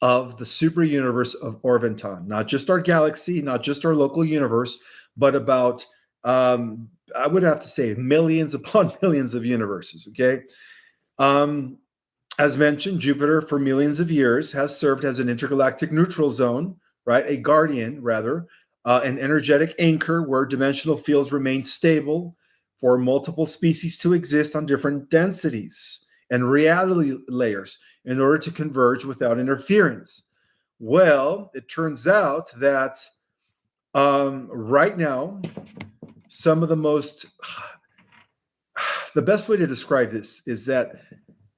of the super universe of Orvonton. Not just our galaxy, not just our local universe, but about, I would have to say, millions upon millions of universes, okay? As mentioned, Jupiter, for millions of years, has served as an intergalactic neutral zone, right? A guardian, rather, an energetic anchor where dimensional fields remain stable, for multiple species to exist on different densities and reality layers in order to converge without interference. Well, it turns out that right now, some of the best way to describe this is that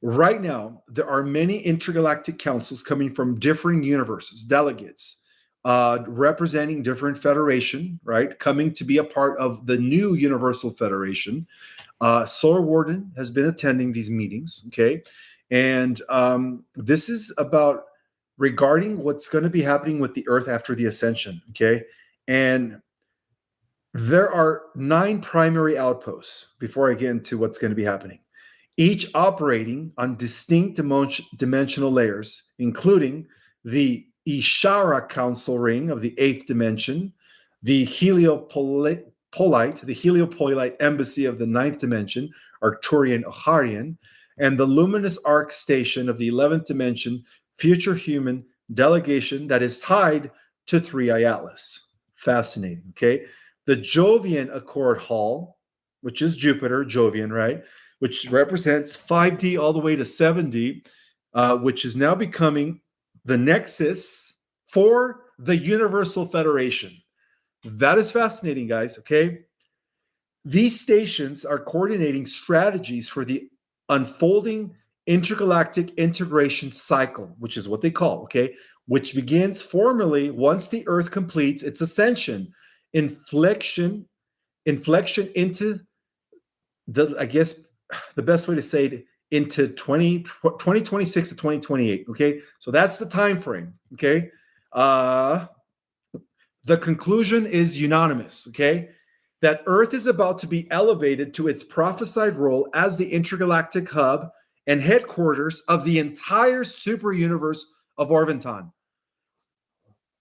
right now, there are many intergalactic councils coming from different universes, delegates, representing different federation, right? Coming to be a part of the new Universal Federation. Solar Warden has been attending these meetings, okay? And this is about regarding what's going to be happening with the Earth after the ascension, okay? And there are 9 primary outposts before I get into what's going to be happening, each operating on distinct dimensional layers, including the Ishara Council Ring of the 8th dimension, the Heliopolite Embassy of the 9th dimension, Arcturian Oharian, and the Luminous Arc Station of the 11th dimension, Future Human Delegation that is tied to 3i Atlas. Fascinating, okay? The Jovian Accord Hall, which is Jupiter, Jovian, right? Which represents 5D all the way to 7D, which is now becoming the nexus for the Universal Federation. That is fascinating, guys, okay? These stations are coordinating strategies for the unfolding intergalactic integration cycle, which is what they call, okay, which begins formally once the Earth completes its ascension, inflection into the, I guess, the best way to say it, into 2026 to 2028, okay? So that's the time frame, okay? The conclusion is unanimous, okay? That Earth is about to be elevated to its prophesied role as the intergalactic hub and headquarters of the entire super universe of Orventon.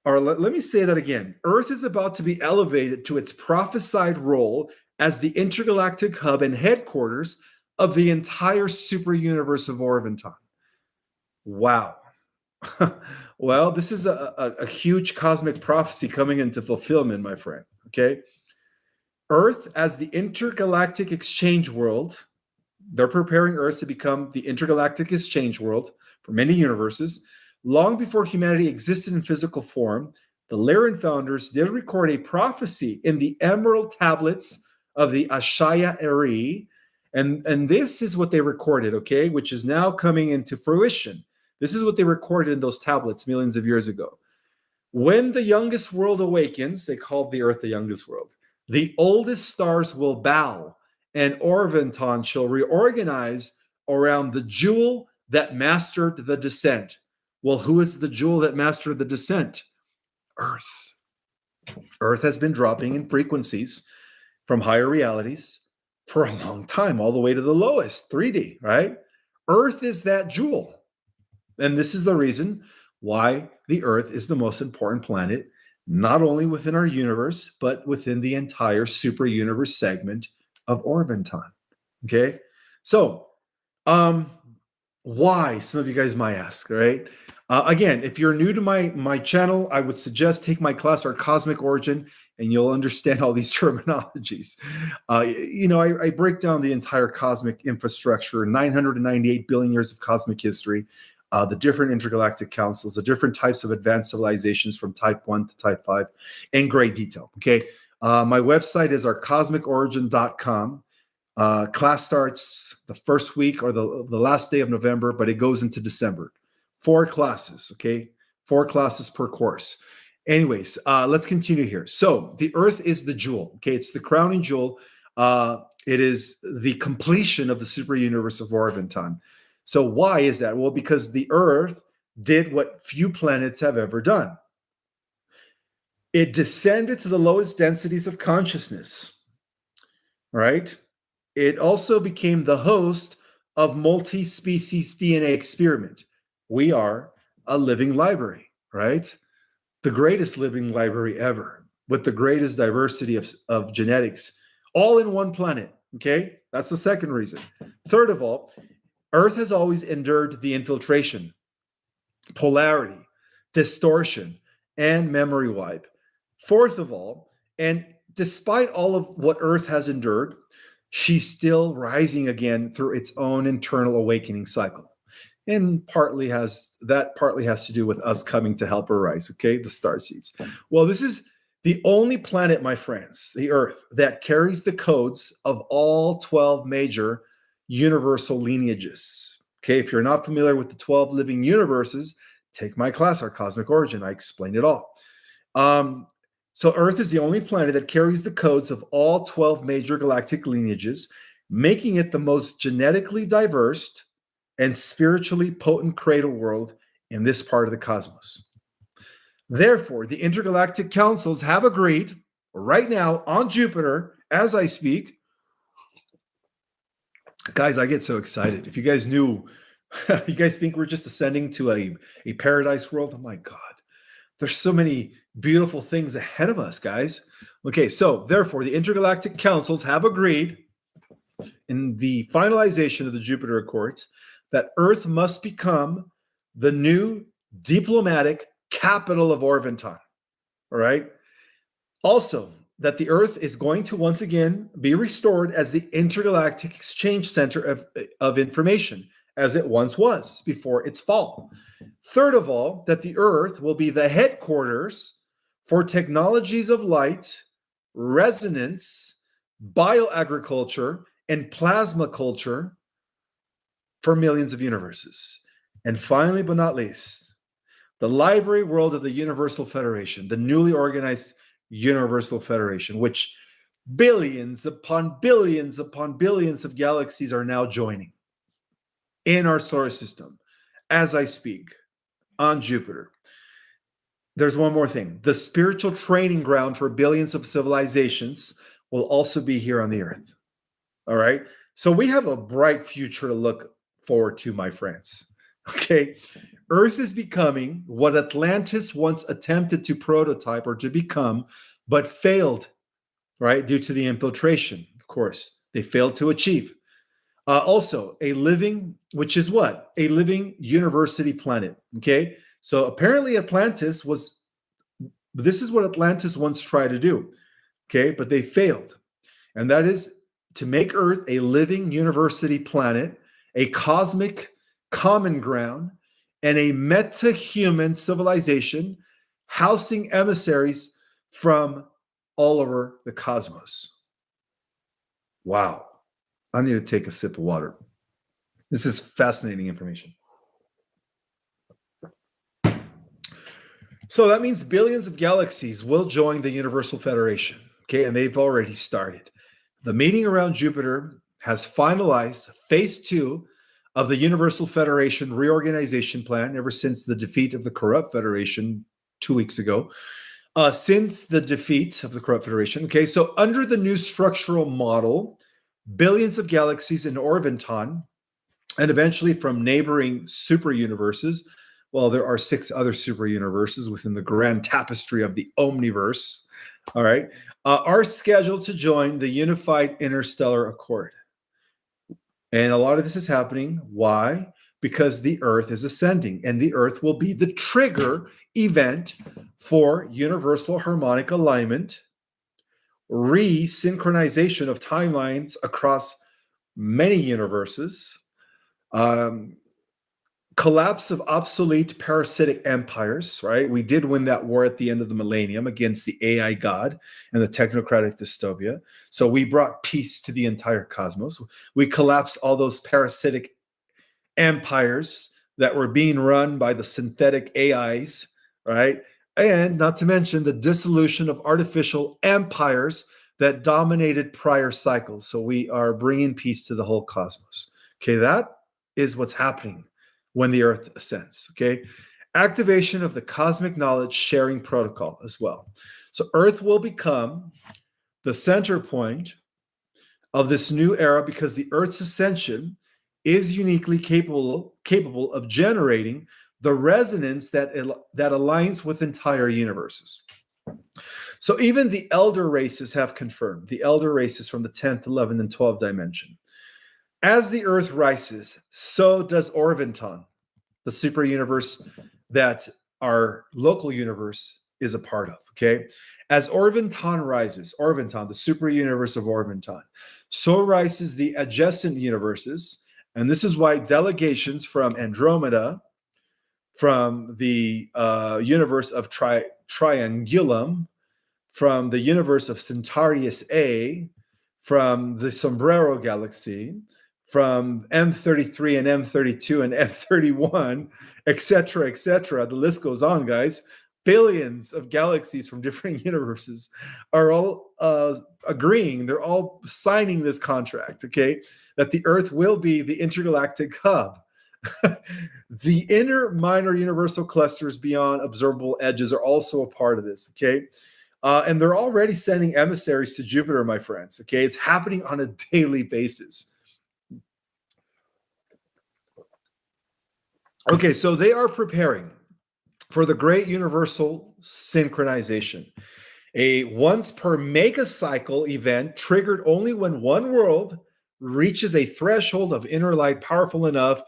Or let me say that again. Earth is about to be elevated to its prophesied role as the intergalactic hub and headquarters of the entire super universe of Orventon. Wow. Well, this is a huge cosmic prophecy coming into fulfillment, my friend. Okay. Earth as the intergalactic exchange world. They're preparing Earth to become the intergalactic exchange world for many universes. Long before humanity existed in physical form, the Lyran founders did record a prophecy in the emerald tablets of the Ashaya Eri. And this is what they recorded, okay, which is now coming into fruition. This is what they recorded in those tablets millions of years ago. When the youngest world awakens, they called the Earth the youngest world, the oldest stars will bow, and Orventon shall reorganize around the jewel that mastered the descent. Well, who is the jewel that mastered the descent? Earth. Earth has been dropping in frequencies from higher realities for a long time, all the way to the lowest, 3D, right? Earth is that jewel. And this is the reason why the Earth is the most important planet, not only within our universe, but within the entire super universe segment of Orventon. Okay? So, why? Some of you guys might ask, right? Again, if you're new to my channel, I would suggest take my class, Our Cosmic Origin, and you'll understand all these terminologies. I break down the entire cosmic infrastructure, 998 billion years of cosmic history, the different intergalactic councils, the different types of advanced civilizations from type 1 to type 5 in great detail, okay? My website is ourcosmicorigin.com. Class starts the first week or the last day of November, but it goes into December. 4 classes, okay? 4 classes per course. Anyways, let's continue here. So the Earth is the jewel, okay? It's the crowning jewel. It is the completion of the super universe of Orventon. So why is that? Well, because the Earth did what few planets have ever done. It descended to the lowest densities of consciousness, right? It also became the host of multi-species DNA experiment. We are a living library, right? The greatest living library ever, with the greatest diversity of genetics, all in one planet, okay? That's the second reason. Third of all, Earth has always endured the infiltration, polarity, distortion, and memory wipe. Fourth of all, and despite all of what Earth has endured, she's still rising again through its own internal awakening cycle. And partly has to do with us coming to help her rise, okay? The star seeds. Well, this is the only planet, my friends, the Earth, that carries the codes of all 12 major universal lineages. Okay, if you're not familiar with the 12 living universes, take my class, Our Cosmic Origin. I explained it all. So Earth is the only planet that carries the codes of all 12 major galactic lineages, making it the most genetically diverse and spiritually potent cradle world in this part of the cosmos. Therefore, the intergalactic councils have agreed right now on Jupiter, as I speak. Guys, I get so excited. If you guys knew, you guys think we're just ascending to a paradise world? Oh my God. There's so many beautiful things ahead of us, guys. Okay, so therefore, the intergalactic councils have agreed in the finalization of the Jupiter Accords that Earth must become the new diplomatic capital of Orventon. All right. Also, that the Earth is going to once again be restored as the intergalactic exchange center of information, as it once was before its fall. Third of all, that the Earth will be the headquarters for technologies of light, resonance, bioagriculture, and plasma culture for millions of universes. And finally, but not least, the library world of the Universal Federation, the newly organized Universal Federation, which billions upon billions upon billions of galaxies are now joining in our solar system as I speak on Jupiter. There's one more thing. The spiritual training ground for billions of civilizations will also be here on the Earth. All right. So we have a bright future to look forward to, my friends. Okay. Earth is becoming what Atlantis once attempted to prototype or to become, but failed, right? Due to the infiltration, of course, they failed to achieve. Also, a living, which is what? A living university planet. Okay. So apparently Atlantis was, this is what Atlantis once tried to do. Okay. But they failed. And that is to make Earth a living university planet, a cosmic common ground, and a meta-human civilization housing emissaries from all over the cosmos. Wow. I need to take a sip of water. This is fascinating information. So that means billions of galaxies will join the Universal Federation. Okay, and they've already started. The meeting around Jupiter has finalized phase 2 of the Universal Federation reorganization plan ever since the defeat of the corrupt Federation 2 weeks ago. Since the defeat of the corrupt Federation, okay, so under the new structural model, billions of galaxies in Orvonton, and eventually from neighboring super universes, well, there are 6 other super universes within the grand tapestry of the Omniverse, all right, are scheduled to join the Unified Interstellar Accord. And a lot of this is happening. Why? Because the Earth is ascending, and the Earth will be the trigger event for universal harmonic alignment, re-synchronization of timelines across many universes, collapse of obsolete parasitic empires, right? We did win that war at the end of the millennium against the AI god and the technocratic dystopia. So we brought peace to the entire cosmos. We collapsed all those parasitic empires that were being run by the synthetic AIs, right? And not to mention the dissolution of artificial empires that dominated prior cycles. So we are bringing peace to the whole cosmos. Okay, that is what's happening when the Earth ascends, okay? Activation of the cosmic knowledge sharing protocol as well. So Earth will become the center point of this new era because the Earth's ascension is uniquely capable of generating the resonance that aligns with entire universes. So even the elder races have confirmed, the elder races from the 10th, 11th, and 12th dimension. As the Earth rises, so does Orvonton, the super universe that our local universe is a part of, okay? As Orvonton rises, Orvonton, the super universe of Orvonton, so rises the adjacent universes, and this is why delegations from Andromeda, from the universe of Triangulum, from the universe of Centaurus A, from the Sombrero Galaxy, from M33 and M32 and M31, etc., the list goes on, guys. Billions of galaxies from different universes are all agreeing, they're all signing this contract, okay, that the Earth will be the intergalactic hub. The inner minor universal clusters beyond observable edges are also a part of this, okay? And they're already sending emissaries to Jupiter, my friends, okay? It's happening on a daily basis. Okay, so they are preparing for the great universal synchronization, a once per megacycle event triggered only when one world reaches a threshold of inner light powerful enough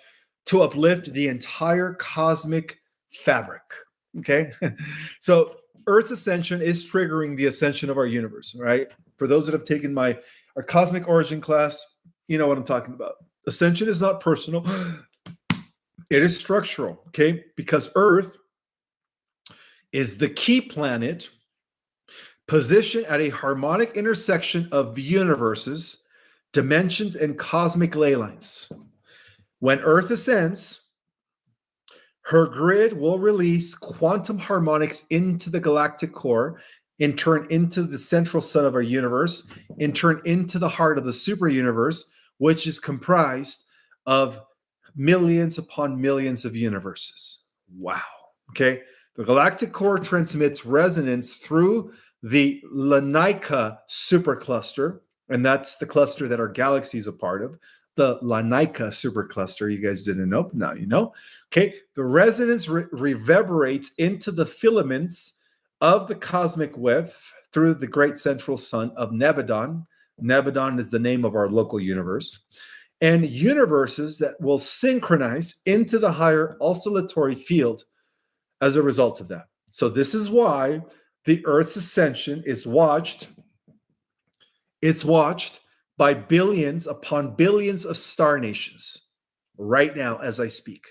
to uplift the entire cosmic fabric. Okay, so Earth's ascension is triggering the ascension of our universe, right? For those that have taken our cosmic origin class, you know what I'm talking about. Ascension is not personal. It is structural, okay? Because Earth is the key planet position at a harmonic intersection of universes, dimensions, and cosmic ley lines. When Earth ascends, her grid will release quantum harmonics into the galactic core, in turn into the central sun of our universe, in turn into the heart of the super universe, which is comprised of millions upon millions of universes. Wow. Okay. The galactic core transmits resonance through the Lanika supercluster, and that's the cluster that our galaxy is a part of. The Lanika supercluster. You guys didn't know, but now you know. Okay. The resonance reverberates into the filaments of the cosmic web through the great central sun of Nebadon. Nebadon is the name of our local universe. And universes that will synchronize into the higher oscillatory field as a result of that. So this is why the Earth's ascension is watched. It's watched by billions upon billions of star nations right now as I speak,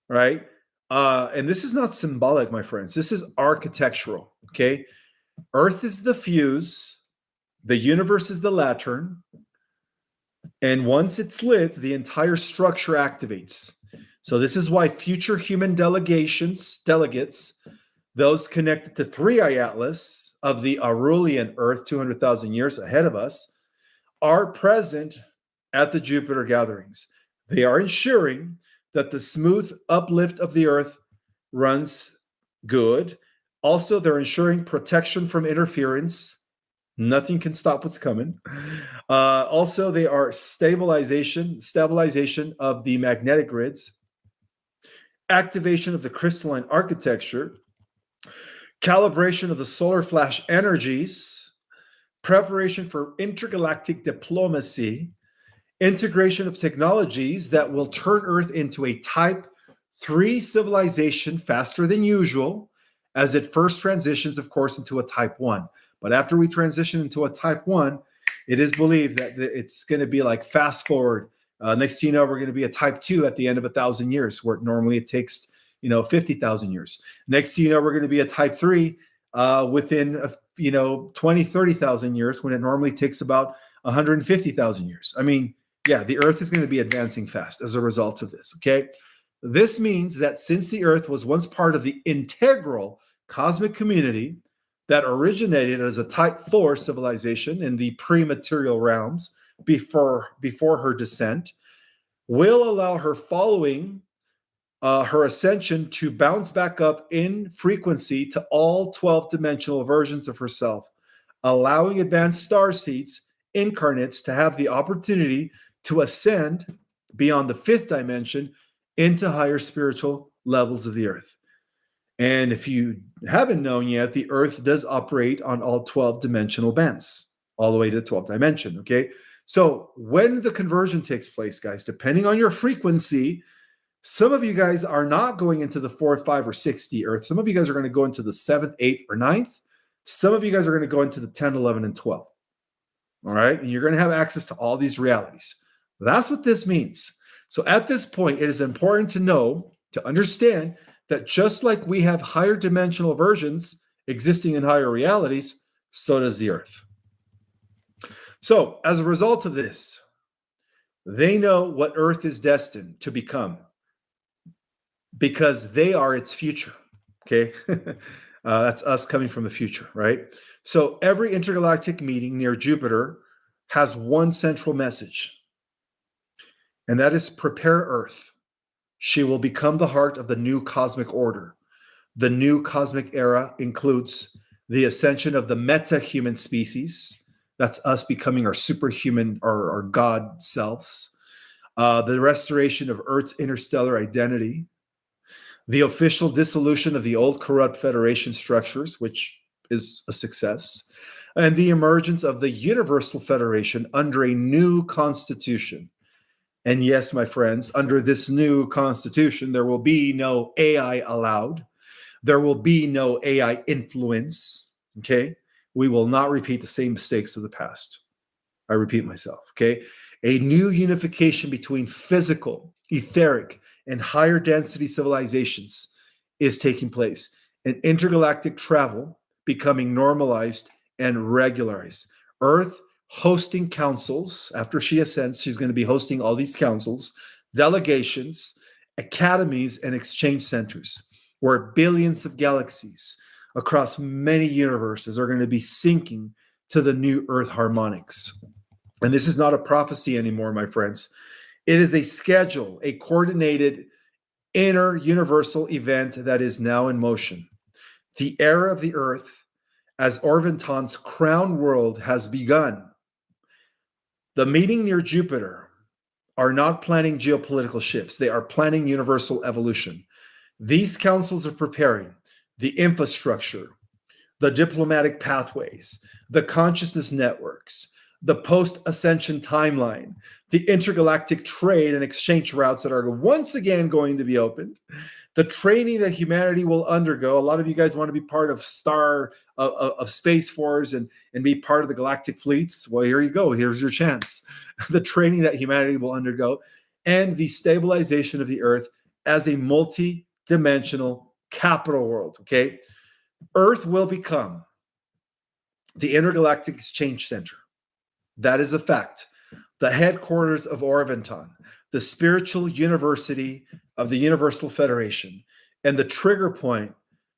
right? And this is not symbolic, my friends. This is architectural, okay? Earth is the fuse, the universe is the lantern, and once it's lit, the entire structure activates. So this is why future human delegates, those connected to 3i Atlas of the Aurelian Earth 200,000 years ahead of us, are present at the Jupiter gatherings. They are ensuring that the smooth uplift of the Earth runs good. Also, they're ensuring protection from interference. Nothing can stop what's coming. Also, they are stabilization of the magnetic grids, activation of the crystalline architecture, calibration of the solar flash energies, preparation for intergalactic diplomacy, integration of technologies that will turn Earth into a Type 3 civilization faster than usual, as it first transitions, of course, into a Type 1. But after we transition into a Type 1, it is believed that it's going to be like fast forward. Next thing you know, we're going to be a Type 2 at the end of 1,000 years, where normally it takes 50,000 years. Next thing you know, we're going to be a Type 3 within 20, 30,000 years, when it normally takes about 150,000 years. I mean, yeah, the Earth is going to be advancing fast as a result of this, okay? This means that since the Earth was once part of the integral cosmic community that originated as a Type 4 civilization in the pre-material realms before her descent, will allow her following her ascension to bounce back up in frequency to all 12-dimensional versions of herself, allowing advanced star seeds, incarnates, to have the opportunity to ascend beyond the 5th dimension into higher spiritual levels of the Earth. And if you haven't known yet, the Earth does operate on all 12-dimensional bands, all the way to the 12th dimension, okay? So when the conversion takes place, guys, depending on your frequency, some of you guys are not going into the 4th, 5, or 6D Earth. Some of you guys are going to go into the 7th, 8th, or 9th. Some of you guys are going to go into the 10, 11, and 12. All right? And you're going to have access to all these realities. That's what this means. So at this point, it is important to know, to understand, that just like we have higher dimensional versions existing in higher realities, so does the Earth. So as a result of this, they know what Earth is destined to become, because they are its future, okay? That's us coming from the future, right? So every intergalactic meeting near Jupiter has one central message, and that is prepare Earth. She will become the heart of the new cosmic order. The new cosmic era includes the ascension of the meta-human species. That's us becoming our superhuman, our God selves. The restoration of Earth's interstellar identity. The official dissolution of the old corrupt Federation structures, which is a success. And the emergence of the Universal Federation under a new constitution. And yes, my friends, under this new constitution, there will be no AI allowed. There will be no AI influence, okay? We will not repeat the same mistakes of the past. I repeat myself, okay? A new unification between physical, etheric, and higher density civilizations is taking place. And intergalactic travel becoming normalized and regularize. Earth hosting councils. After she ascends, she's going to be hosting all these councils, delegations, academies, and exchange centers, where billions of galaxies across many universes are going to be syncing to the new Earth harmonics. And this is not a prophecy anymore, my friends. It is a schedule, a coordinated inner universal event that is now in motion. The era of the Earth as Orvonton's crown world has begun. The meeting near Jupiter are not planning geopolitical shifts. They are planning universal evolution. These councils are preparing the infrastructure, the diplomatic pathways, the consciousness networks, the post-ascension timeline, the intergalactic trade and exchange routes that are once again going to be opened, the training that humanity will undergo. A lot of you guys want to be part of Space Force and be part of the galactic fleets. Well, here you go. Here's your chance. The training that humanity will undergo, and the stabilization of the Earth as a multi-dimensional capital world, okay? Earth will become the intergalactic exchange center. That is a fact. The headquarters of Orvonton, the spiritual university of the Universal Federation, and the trigger point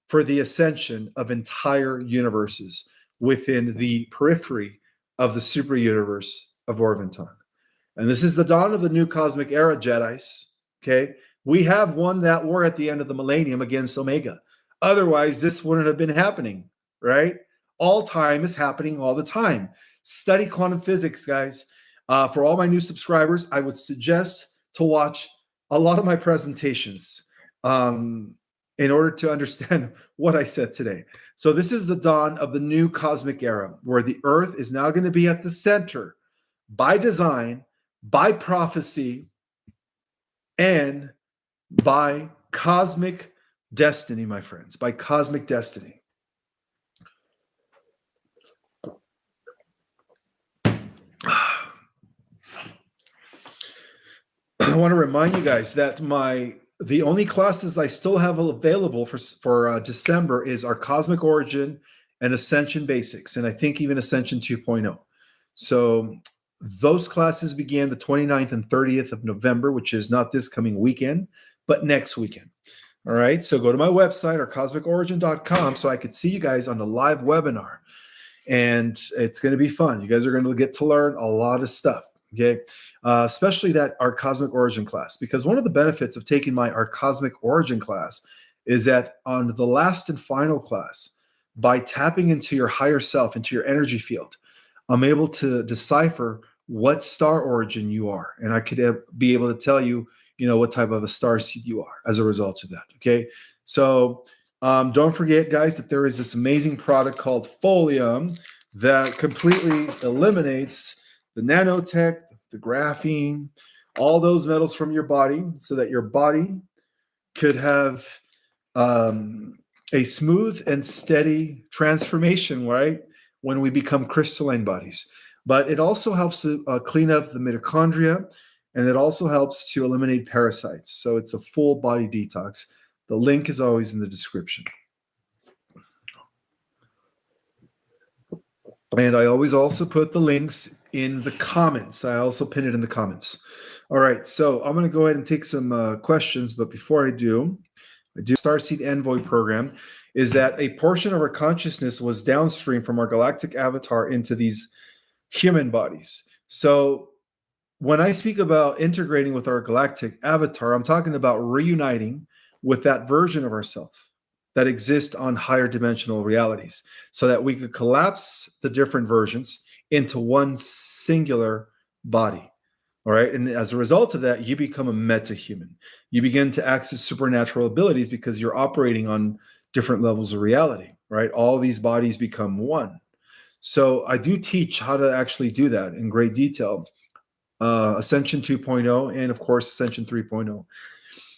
for the ascension of entire universes within the periphery of the super universe of Orvonton. And this is the dawn of the new cosmic era, Jedis. Okay? We have won that war at the end of the millennium against Omega. Otherwise, this wouldn't have been happening, right? All time is happening all the time. Study quantum physics, guys. For all my new subscribers, I would suggest to watch a lot of my presentations in order to understand what I said today. So this is the dawn of the new cosmic era, where the Earth is now going to be at the center by design, by prophecy, and by cosmic destiny, my friends, by cosmic destiny. I want to remind you guys that the only classes I still have available for December is our Cosmic Origin and Ascension Basics, and I think even Ascension 2.0. So those classes began the 29th and 30th of November, which is not this coming weekend, but next weekend. All right, so go to my website, or cosmicorigin.com, so I could see you guys on the live webinar. And it's going to be fun. You guys are going to get to learn a lot of stuff. Okay, especially our Cosmic Origin class, because one of the benefits of taking our Cosmic Origin class is that on the last and final class, by tapping into your higher self, into your energy field, I'm able to decipher what star origin you are, and I could be able to tell you, what type of a star seed you are as a result of that. Okay, so don't forget, guys, that there is this amazing product called Folium that completely eliminates the nanotech, the graphene, all those metals from your body, so that your body could have a smooth and steady transformation, right? When we become crystalline bodies. But it also helps to clean up the mitochondria, and it also helps to eliminate parasites. So it's a full body detox. The link is always in the description. And I always also put the links in the comments. I also pin it in the comments. All right, so I'm going to go ahead and take some questions. But before I do Starseed Envoy program is that a portion of our consciousness was downstream from our galactic avatar into these human bodies. So when I speak about integrating with our galactic avatar, I'm talking about reuniting with that version of ourselves that exist on higher dimensional realities, so that we could collapse the different versions into one singular body. All right. And as a result of that, you become a meta-human. You begin to access supernatural abilities because you're operating on different levels of reality, right? All these bodies become one. So I do teach how to actually do that in great detail. Ascension 2.0 and, of course, Ascension 3.0,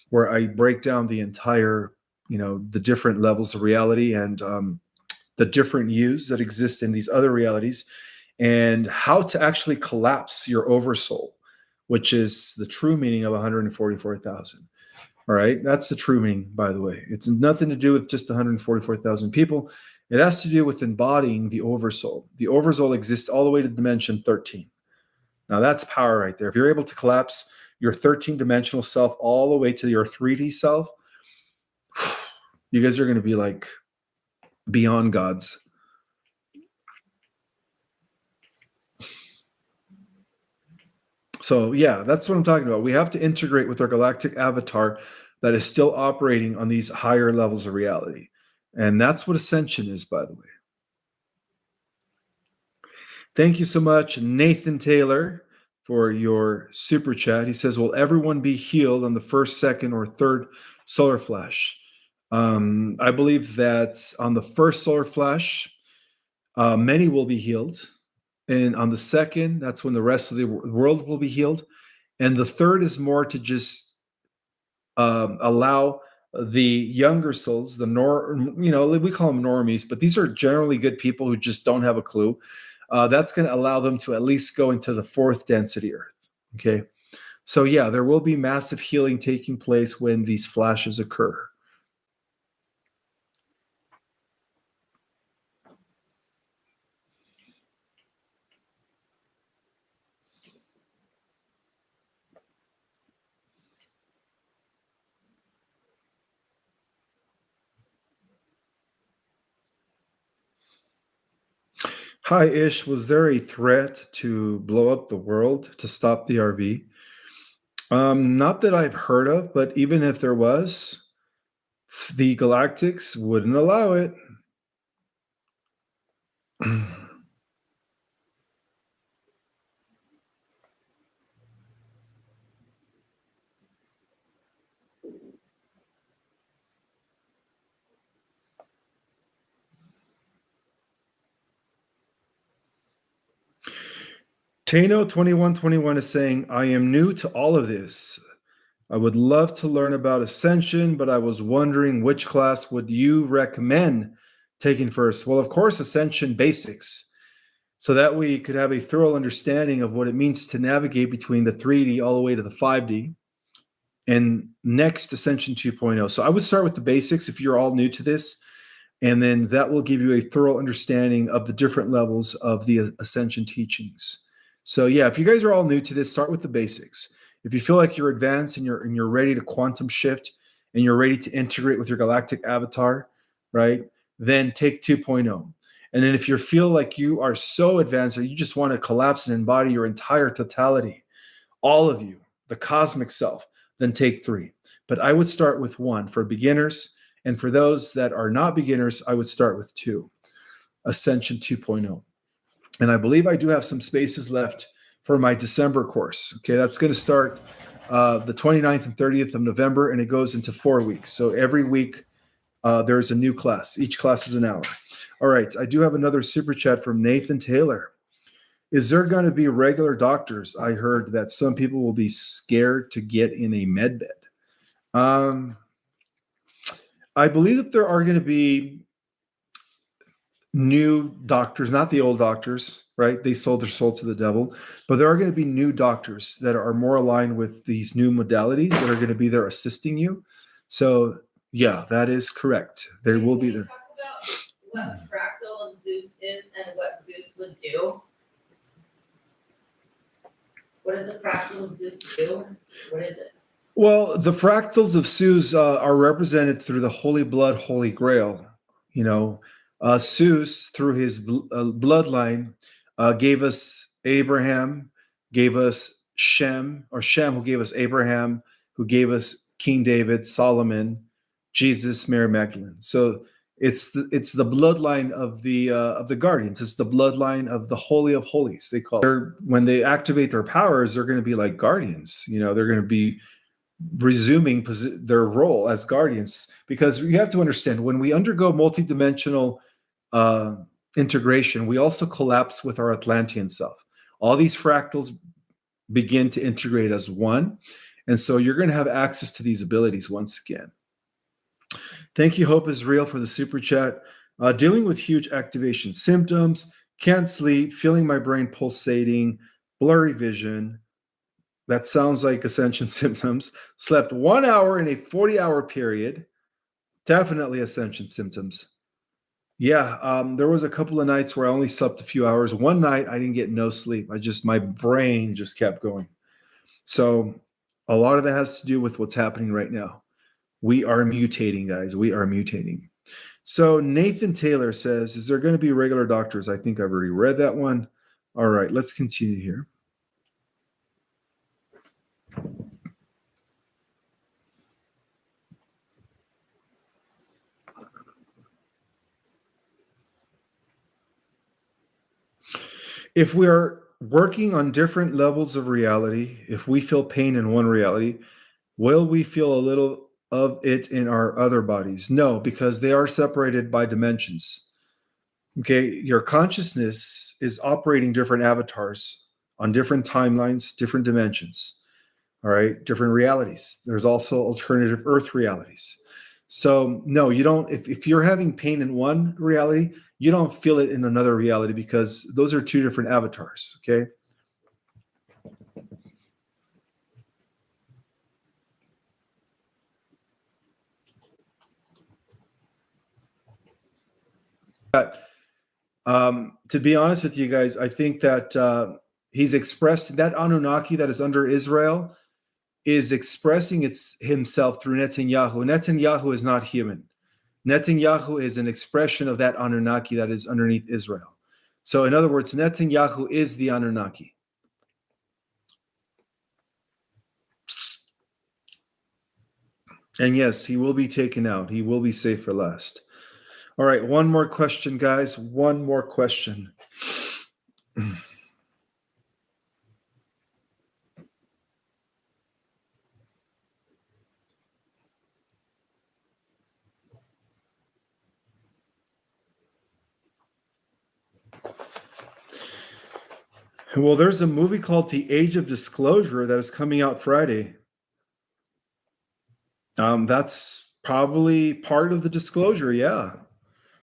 where I break down the entire the different levels of reality and the different yous that exist in these other realities, and how to actually collapse your oversoul, which is the true meaning of 144,000. All right. That's the true meaning, by the way. It's nothing to do with just 144,000 people. It has to do with embodying the oversoul. The oversoul exists all the way to dimension 13. Now that's power right there. If you're able to collapse your 13-dimensional self all the way to your 3D self, you guys are going to be like beyond gods. So yeah, that's what I'm talking about. We have to integrate with our galactic avatar that is still operating on these higher levels of reality. And that's what ascension is, by the way. Thank you so much, Nathan Taylor, for your super chat. He says, will everyone be healed on the first, second, or third solar flash? I believe that on the first solar flash, many will be healed. And on the second, that's when the rest of the world will be healed. And the third is more to just allow the younger souls, we call them normies, but these are generally good people who just don't have a clue. That's going to allow them to at least go into the fourth density Earth. Okay. So yeah, there will be massive healing taking place when these flashes occur. Hi, Ish. Was there a threat to blow up the world to stop the RV? Not that I've heard of, but even if there was, the Galactics wouldn't allow it. Tano2121 is saying, I am new to all of this. I would love to learn about Ascension, but I was wondering which class would you recommend taking first? Well, of course, Ascension Basics, so that way you could have a thorough understanding of what it means to navigate between the 3D all the way to the 5D. And next, Ascension 2.0. So I would start with the basics if you're all new to this, and then that will give you a thorough understanding of the different levels of the Ascension teachings. So yeah, if you guys are all new to this, start with the basics. If you feel like you're advanced and you're ready to quantum shift and you're ready to integrate with your galactic avatar, right? Then take 2.0. And then if you feel like you are so advanced or you just want to collapse and embody your entire totality, all of you, the cosmic self, then take 3. But I would start with 1 for beginners. And for those that are not beginners, I would start with 2, Ascension 2.0. And I believe I do have some spaces left for my December course. Okay, that's going to start the 29th and 30th of November, and it goes into 4 weeks. So every week there's a new class. Each class is an hour. All right, I do have another super chat from Nathan Taylor. Is there going to be regular doctors? I heard that some people will be scared to get in a med bed. I believe that there are going to be new doctors, not the old doctors, right? They sold their soul to the devil, but there are going to be new doctors that are more aligned with these new modalities that are going to be there assisting you. So yeah, that is correct. There will be there. Talk about what fractal of Zeus is and what Zeus would do. What does a fractal of Zeus do? What is it? Well, the fractals of Zeus are represented through the Holy Blood, Holy Grail. You know, Zeus, through his bloodline, gave us Abraham, gave us Shem, who gave us Abraham, who gave us King David, Solomon, Jesus, Mary Magdalene. So it's the bloodline of the guardians. It's the bloodline of the Holy of Holies. They call it. When they activate their powers, they're going to be like guardians. You know, they're going to be resuming their role as guardians, because you have to understand, when we undergo multidimensional integration, we also collapse with our Atlantean self. All these fractals begin to integrate as one, and so you're going to have access to these abilities once again. Thank you, Hope is Real, for the super chat. Dealing with huge activation symptoms, can't sleep, feeling my brain pulsating, blurry vision. That sounds like Ascension symptoms. Slept 1 hour in a 40-hour period. Definitely Ascension symptoms. Yeah, there was a couple of nights where I only slept a few hours. One night I didn't get no sleep. My brain just kept going. So a lot of that has to do with what's happening right now. We are mutating, guys. We are mutating. So Nathan Taylor says, is there going to be regular doctors? I think I've already read that one. All right, let's continue here. If we are working on different levels of reality, if we feel pain in one reality, will we feel a little of it in our other bodies? No, because they are separated by dimensions. Okay, your consciousness is operating different avatars on different timelines, different dimensions, all right, different realities. There's also alternative Earth realities. So, no, you don't, if you're having pain in one reality, you don't feel it in another reality because those are two different avatars, okay? But to be honest with you guys, I think that he's expressed that Anunnaki that is under Israel is expressing himself through Netanyahu. Netanyahu is not human. Netanyahu is an expression of that Anunnaki that is underneath Israel. So in other words, Netanyahu is the Anunnaki. And yes, he will be taken out. He will be saved for last. All right, one more question, guys. One more question. Well, there's a movie called The Age of Disclosure that is coming out Friday. That's probably part of the disclosure, yeah.